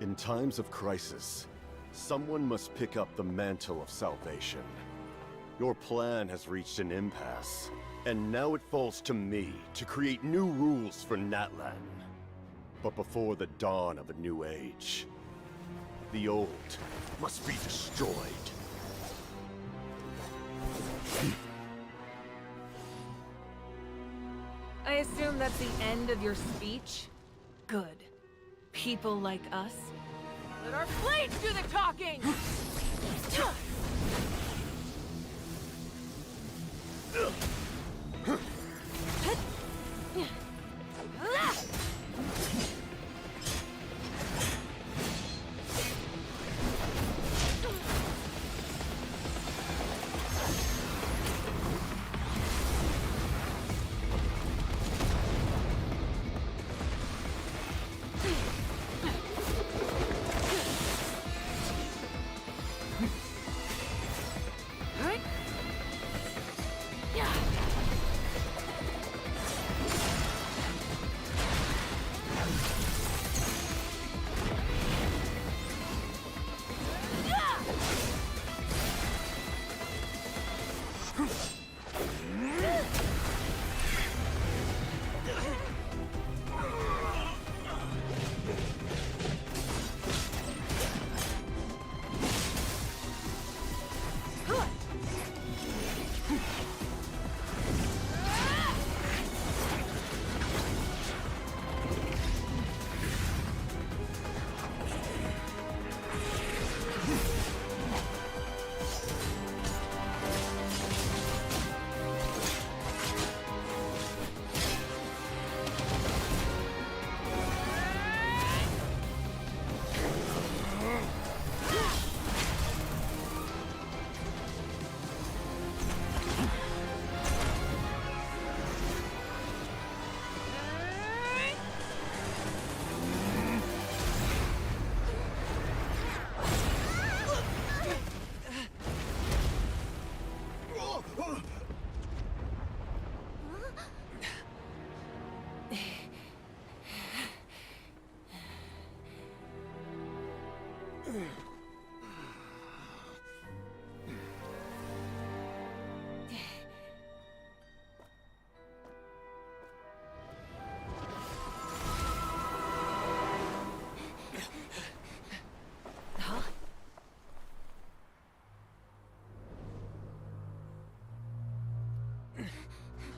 In times of crisis, someone must pick up the mantle of salvation. Your plan has reached an impasse, and now it falls to me to create new rules for Natlan. But before the dawn of a new age, the old must be destroyed.
I assume that's the end of your speech? Good. People like us. Let our blades do the talking!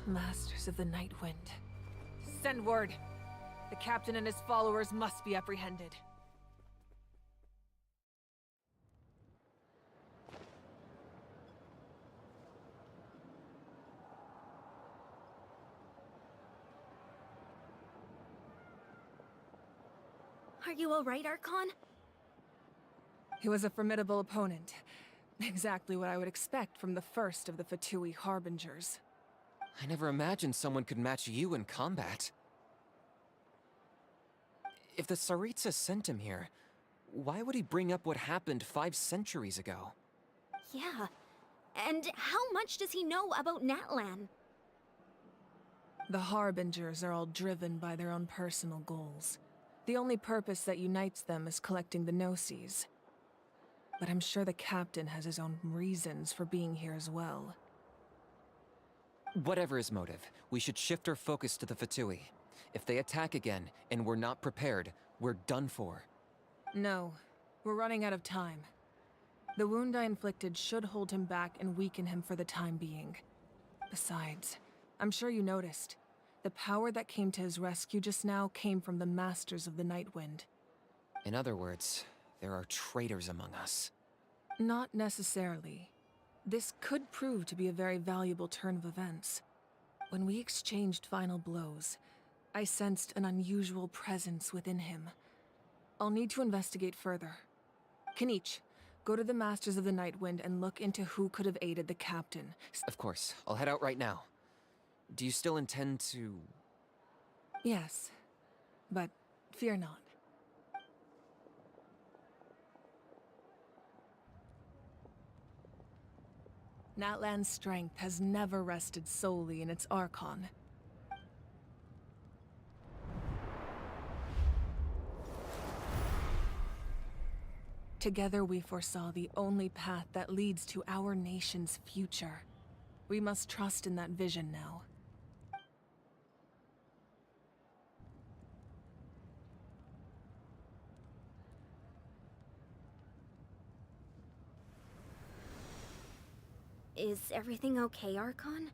Masters of the Night Wind. Send word. The captain and his followers must be apprehended.
Are you all right, Archon?
He was a formidable opponent. Exactly what I would expect from the first of the Fatui Harbingers.
I never imagined someone could match you in combat. If the Tsaritsa sent him here, why would he bring up what happened 5 centuries ago?
Yeah. And how much does he know about Natlan?
The Harbingers are all driven by their own personal goals. The only purpose that unites them is collecting the Gnosis. But I'm sure the captain has his own reasons for being here as well.
Whatever his motive, we should shift our focus to the Fatui. If they attack again, and we're not prepared, we're done for.
No, we're running out of time. The wound I inflicted should hold him back and weaken him for the time being. Besides, I'm sure you noticed. The power that came to his rescue just now came from the Masters of the Nightwind.
In other words, there are traitors among us.
Not necessarily. This could prove to be a very valuable turn of events. When we exchanged final blows, I sensed an unusual presence within him. I'll need to investigate further. Kenichi, go to the Masters of the Nightwind and look into who could have aided the captain.
Of course. I'll head out right now. Do you still intend to...
Yes, but fear not. Natlan's strength has never rested solely in its Archon. Together we foresaw the only path that leads to our nation's future. We must trust in that vision now.
Is everything okay, Archon?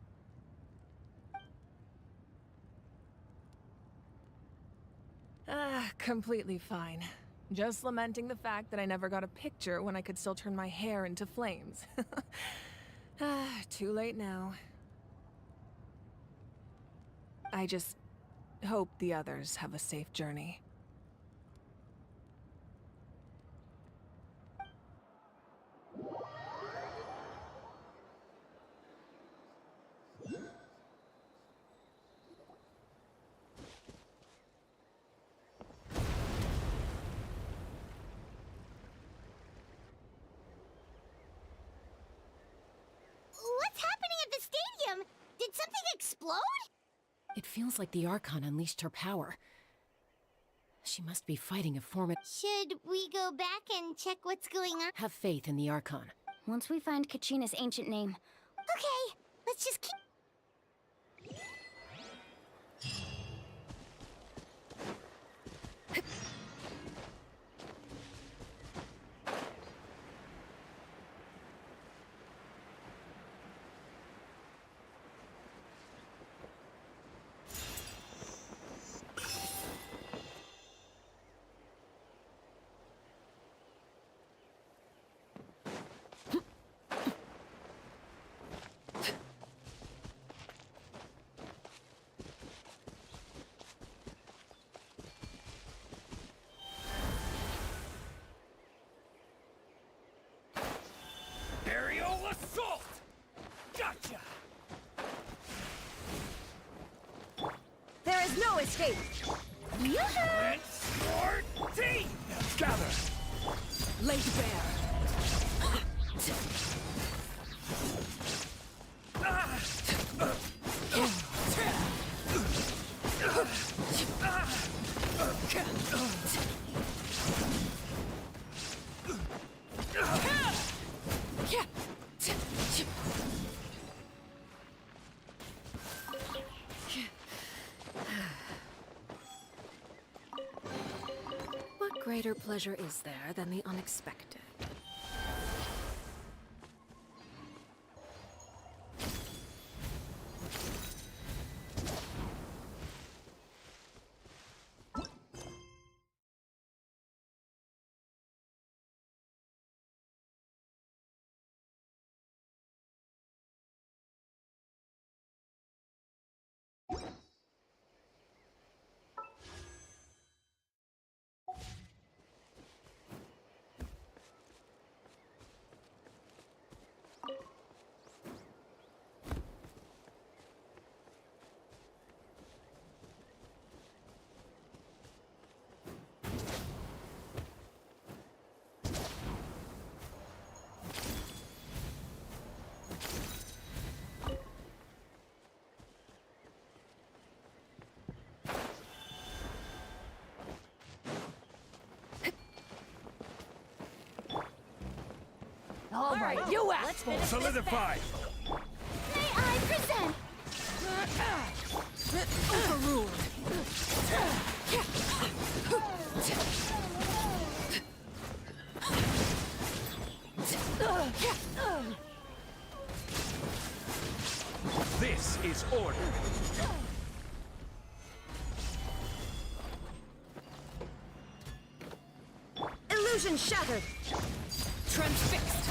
Completely fine. Just lamenting the fact that I never got a picture when I could still turn my hair into flames. Too late now. I just hope the others have a safe journey.
What's happening at the stadium? Did something explode?
It feels like the Archon unleashed her power. She must be fighting a
Should we go back and check what's going on?
Have faith in the Archon.
Once we find Kachina's ancient name.
Okay, let's just keep...
Aerial assault! Gotcha!
There is no escape!
Let's your team! Gather!
Laid bare! What greater pleasure is there than the unexpected?
All right, you asked for it.
Solidify!
May I present?
Overruled!
This is order.
Illusion shattered!
Transfixed!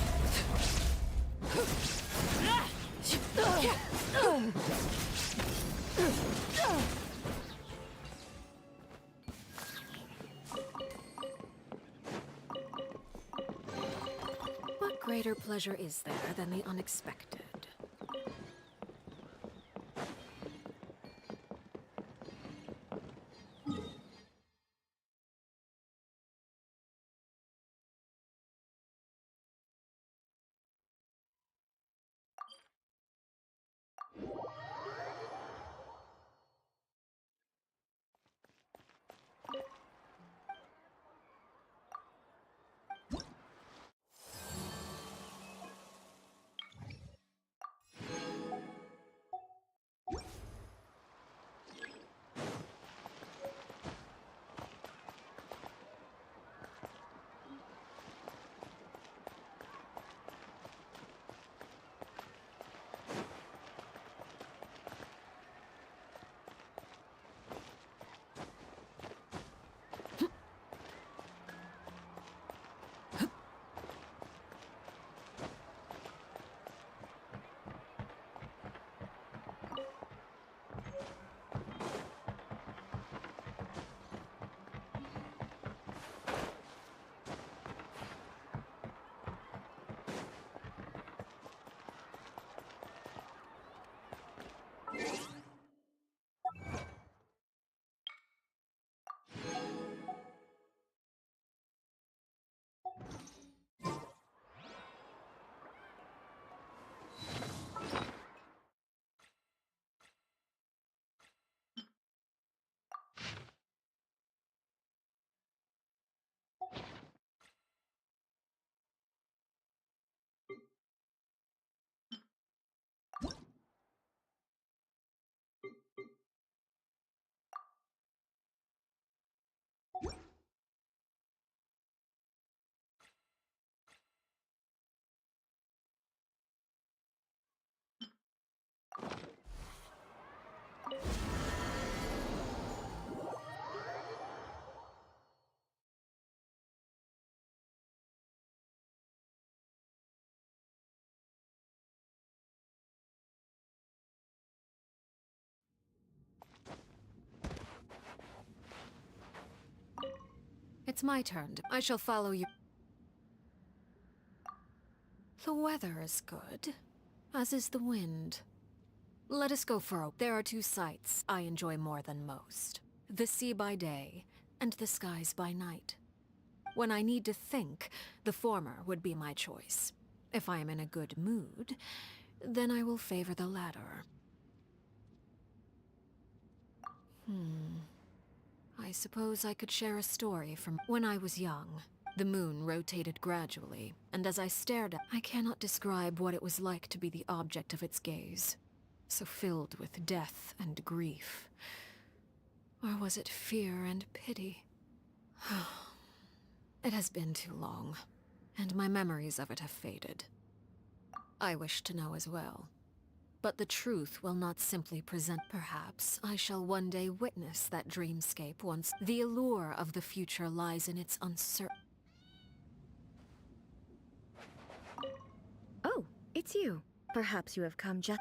What greater pleasure is there than the unexpected? It's my turn. I shall follow you. The weather is good, as is the wind. Let us go for a... There are two sights I enjoy more than most. The sea by day, and the skies by night. When I need to think, the former would be my choice. If I am in a good mood, then I will favor the latter. I suppose I could share a story from when I was young. The moon rotated gradually, and as I stared at I cannot describe what it was like to be the object of its gaze. So filled with death and grief. Or was it fear and pity? It has been too long, and my memories of it have faded. I wish to know as well. But the truth will not simply present. Perhaps I shall one day witness that dreamscape once. The allure of the future lies in its uncertain. Oh, it's you. Perhaps you have come just...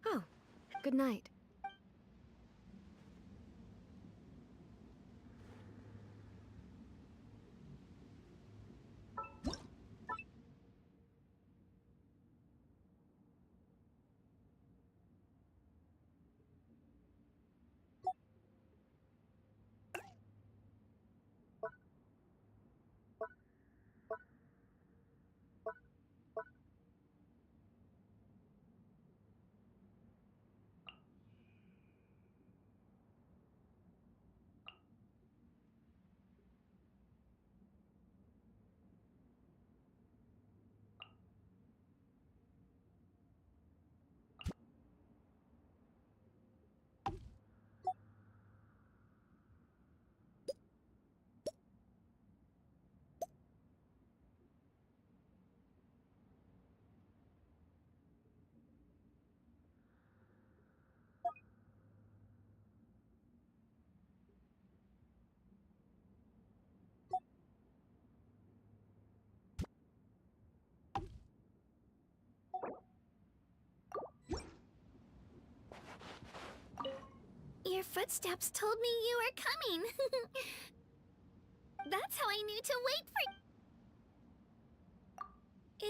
Oh, good night.
footsteps told me you were coming. That's how I knew to wait for...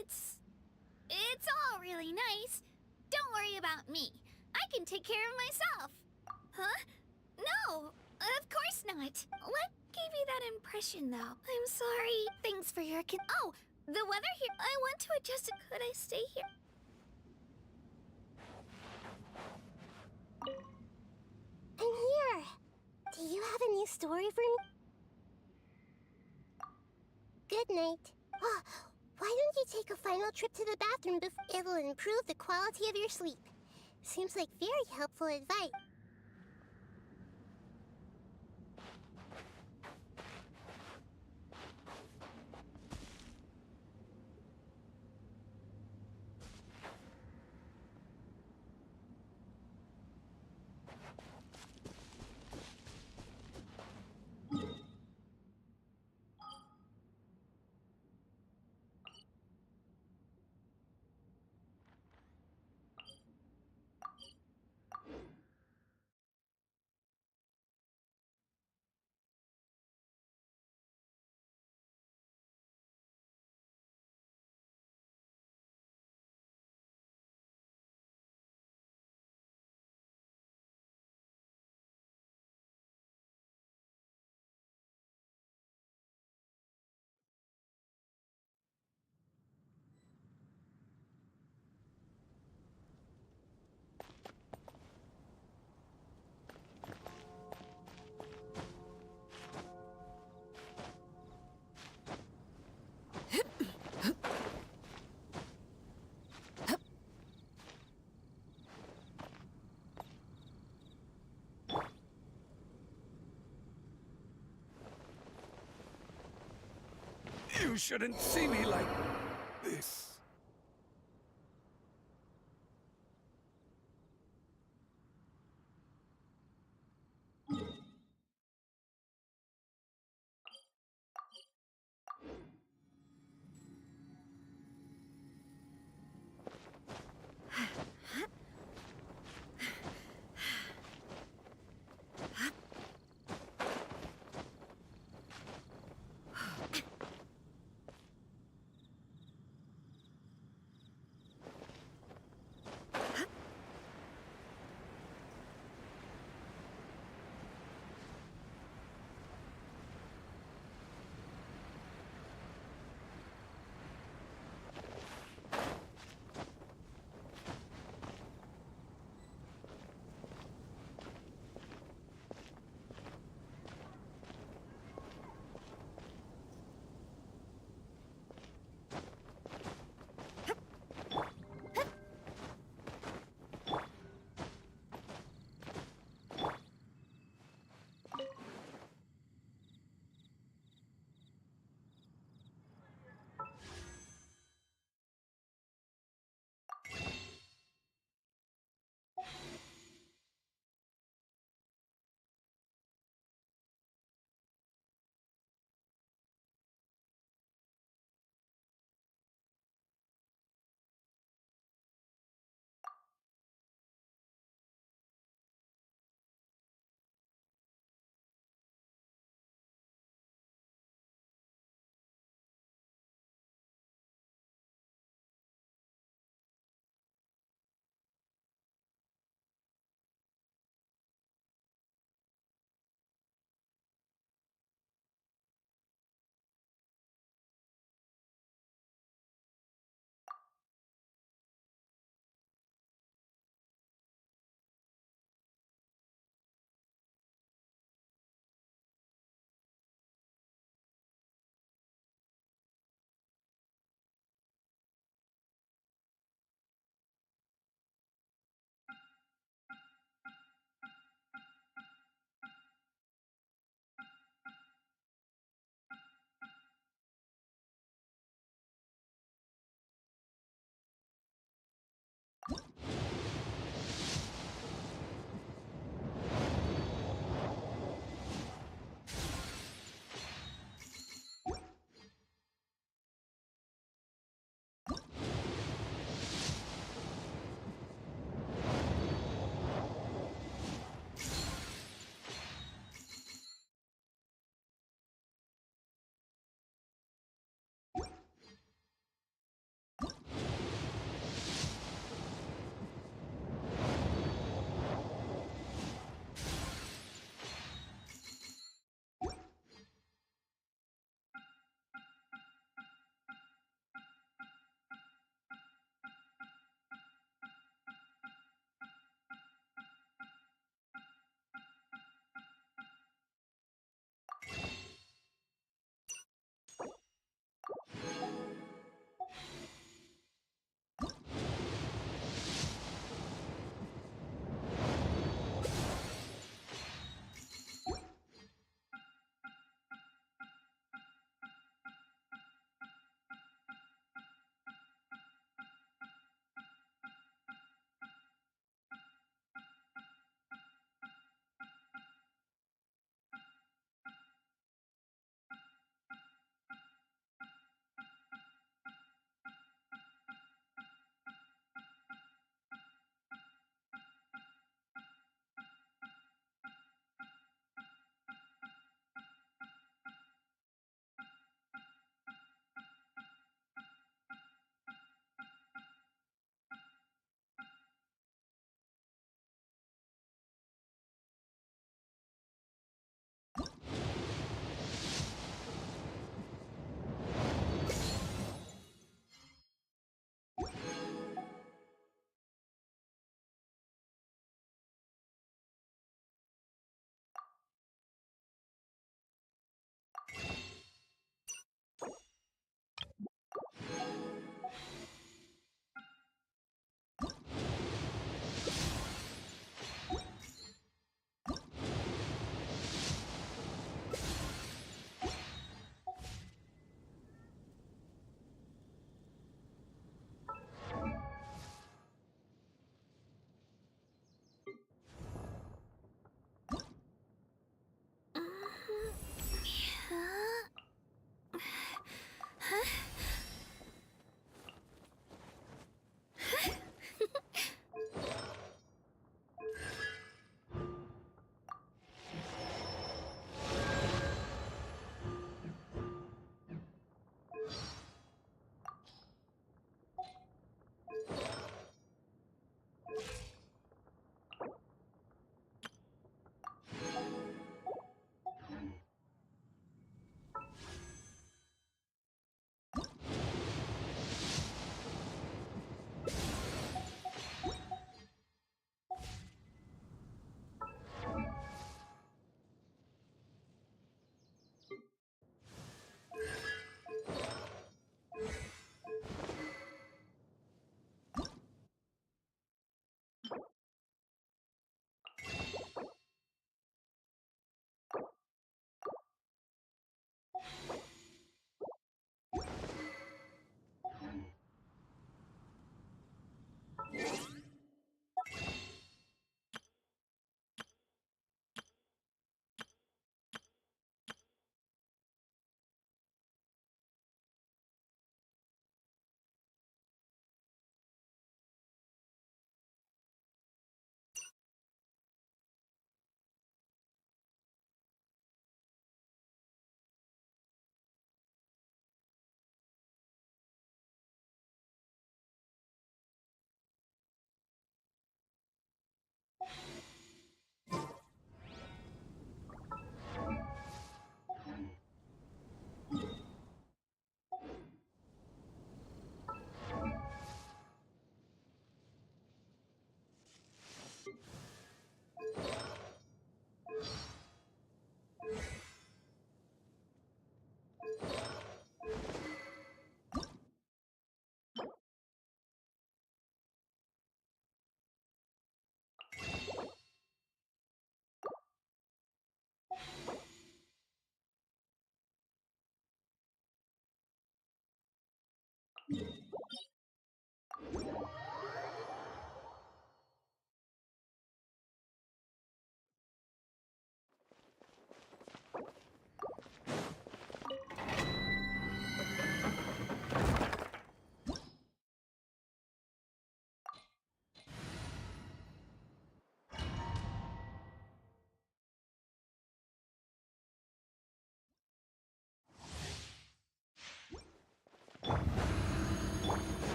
It's all really nice. Don't worry about me. I can take care of myself. Huh? No, of course not. What gave you that impression, though? I'm sorry. Thanks for your Oh, the weather here. I want to adjust it. Could I stay here? I'm here. Do you have a new story for me? Good night. Oh, why don't you take a final trip to the bathroom before it'll improve the quality of your sleep? Seems like very helpful advice.
You shouldn't see me like this.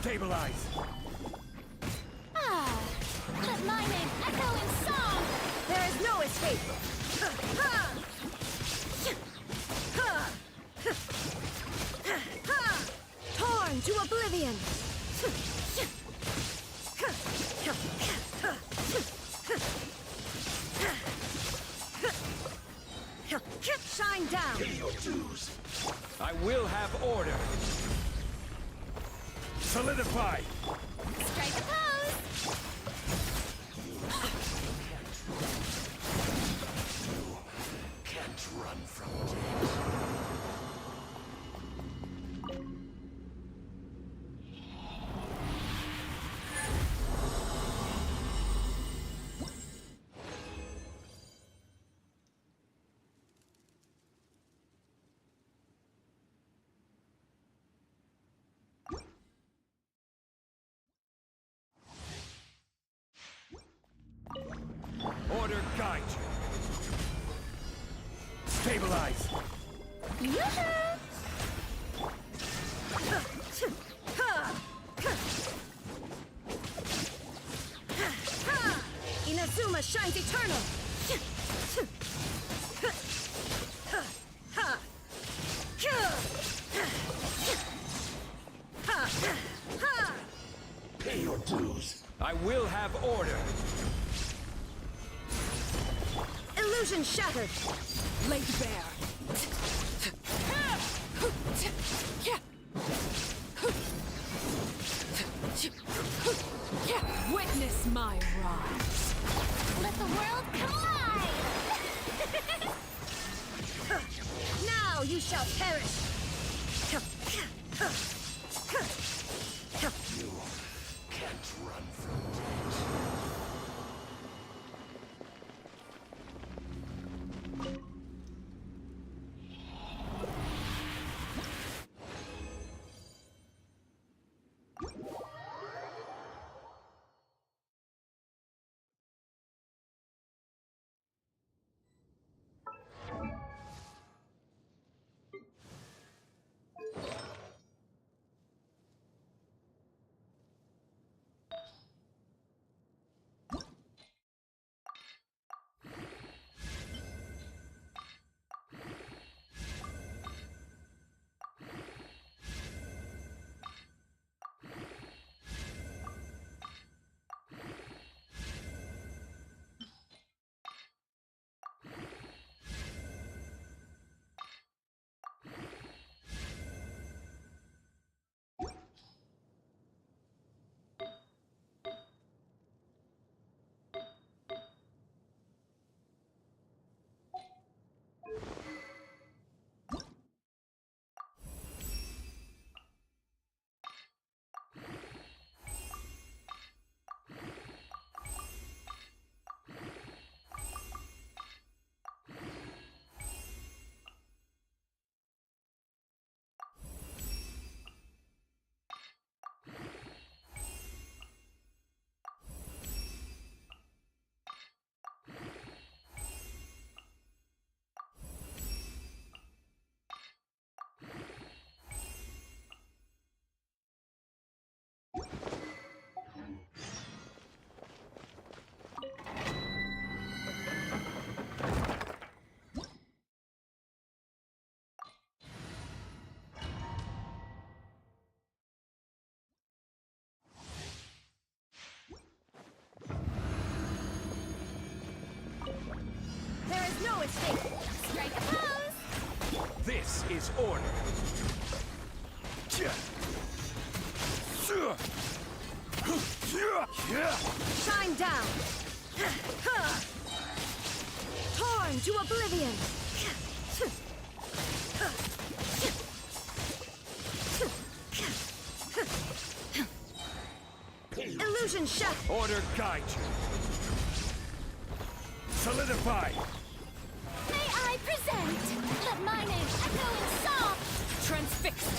Stabilize!
Ah, let my name echo in song!
There is no escape! Torn to oblivion! Shine down!
Pay your dues. I will have order. Solidify!
Strike a pose!
Can't run from death. Order guide you. Stabilize.
Inazuma shines eternal!
Pay your dues. I will have order.
Illusion shattered!
Laid bare. Witness my rise.
Let the world come alive!
Now you shall perish!
You can't run from death.
There is no escape!
Strike a pose!
This is order.
Shine down! Torn to oblivion! Illusion shut!
Order guide you. Solidify.
May I present? Let my name echo in song!
Transfixed.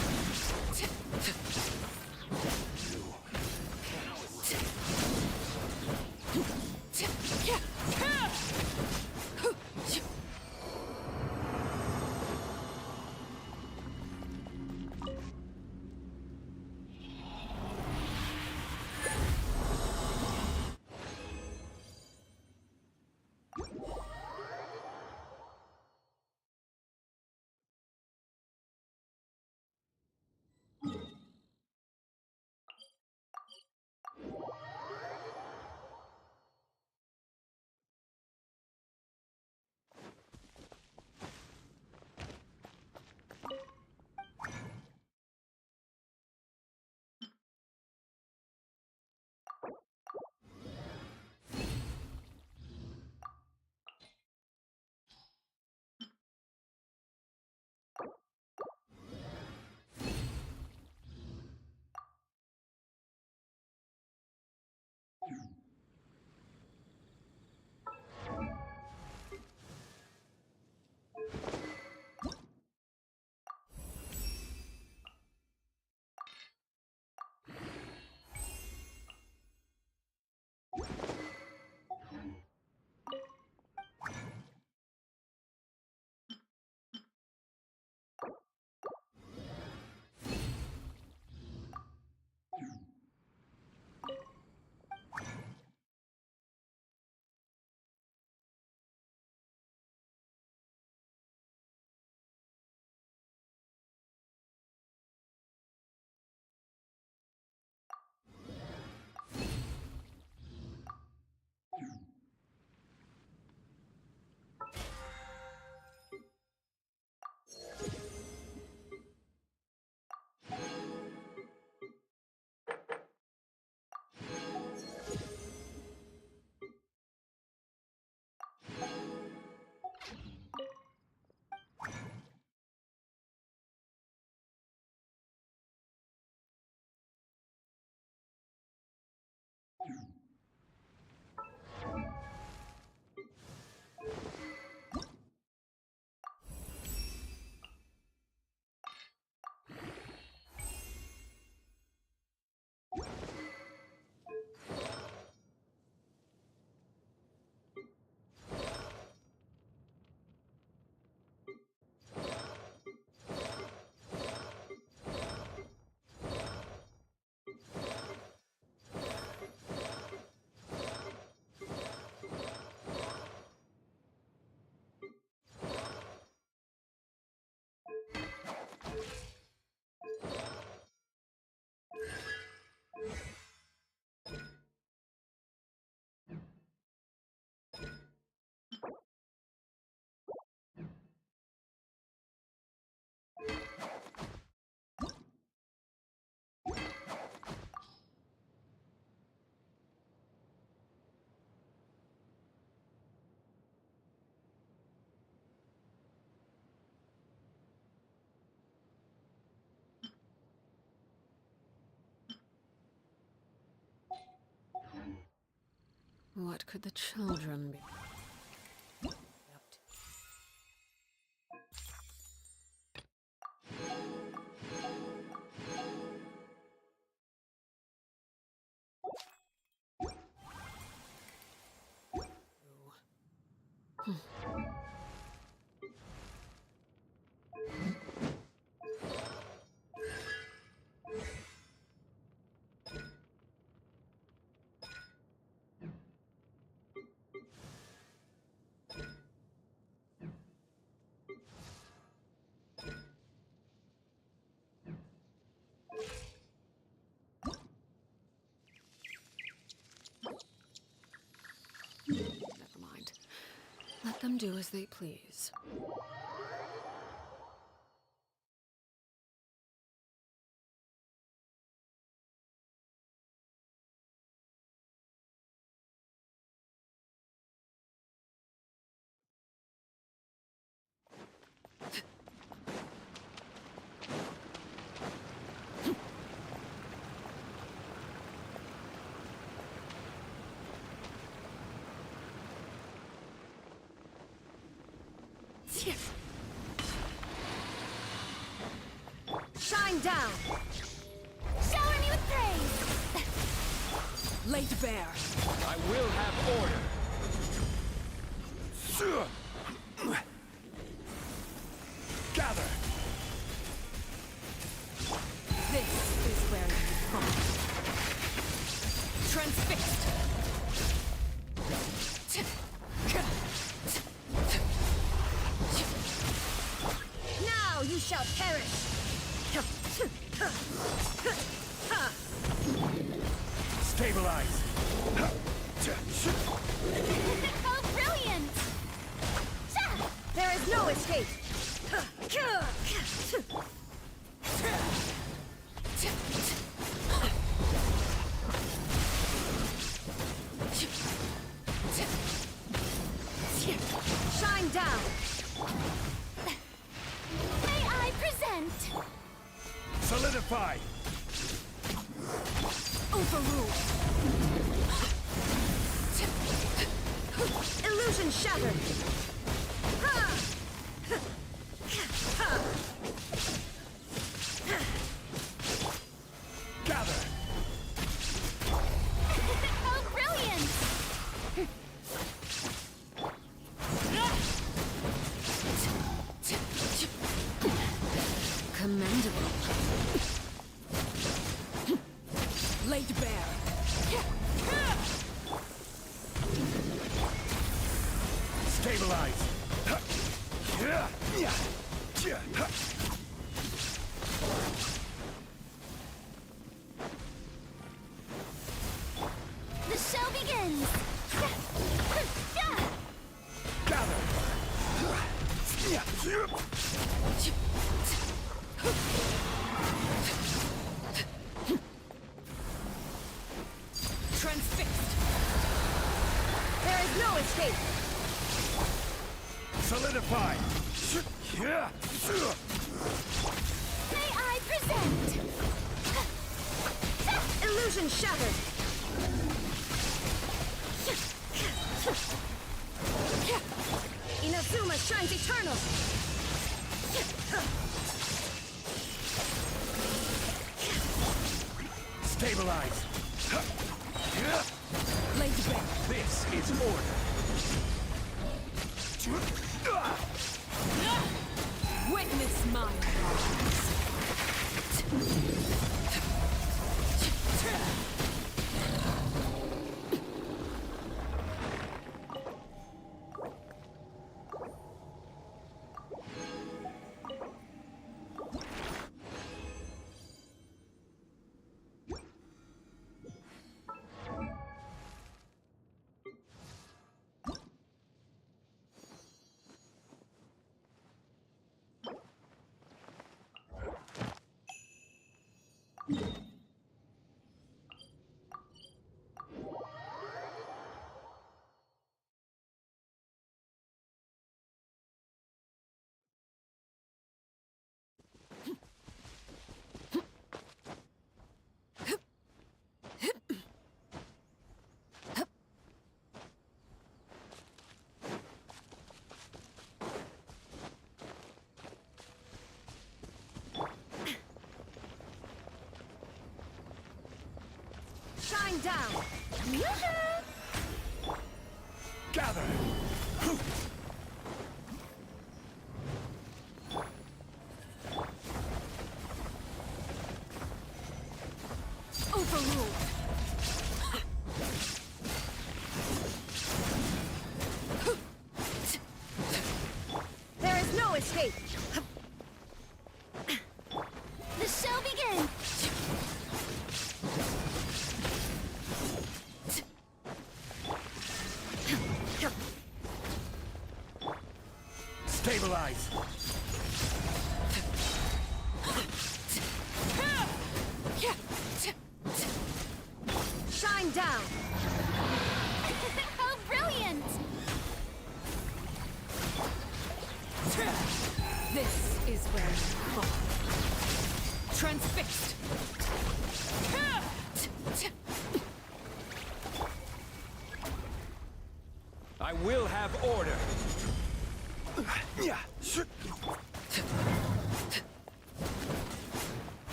What could the children be? Never mind. Let them do as they please.
Shine down! Shower me with praise!
Laid bare.
I will have order.
Gather!
This is where you fall. Transfixed.
Now you shall perish!
Stabilize!
Oh, brilliant! There is no escape! Shine down! May I present?
Solidify!
Overruled.
Illusion shattered!
Gather!
Oh, brilliant!
Commendable. Laid bare.
Stabilize!
The show begins!
Gather!
Transfixed.
There is no escape!
Solidify!
May I present? Illusion shattered! Inazuma shines eternal!
Stabilize!
Laid bare.
This is order!
Witness my wrongs.
Shine down!
Gather!
Overruled.
There is no escape!
The show begins!
Stabilize!
Shine down!
How brilliant!
This is where you fall. Transfixed.
I will have order.
Yeah.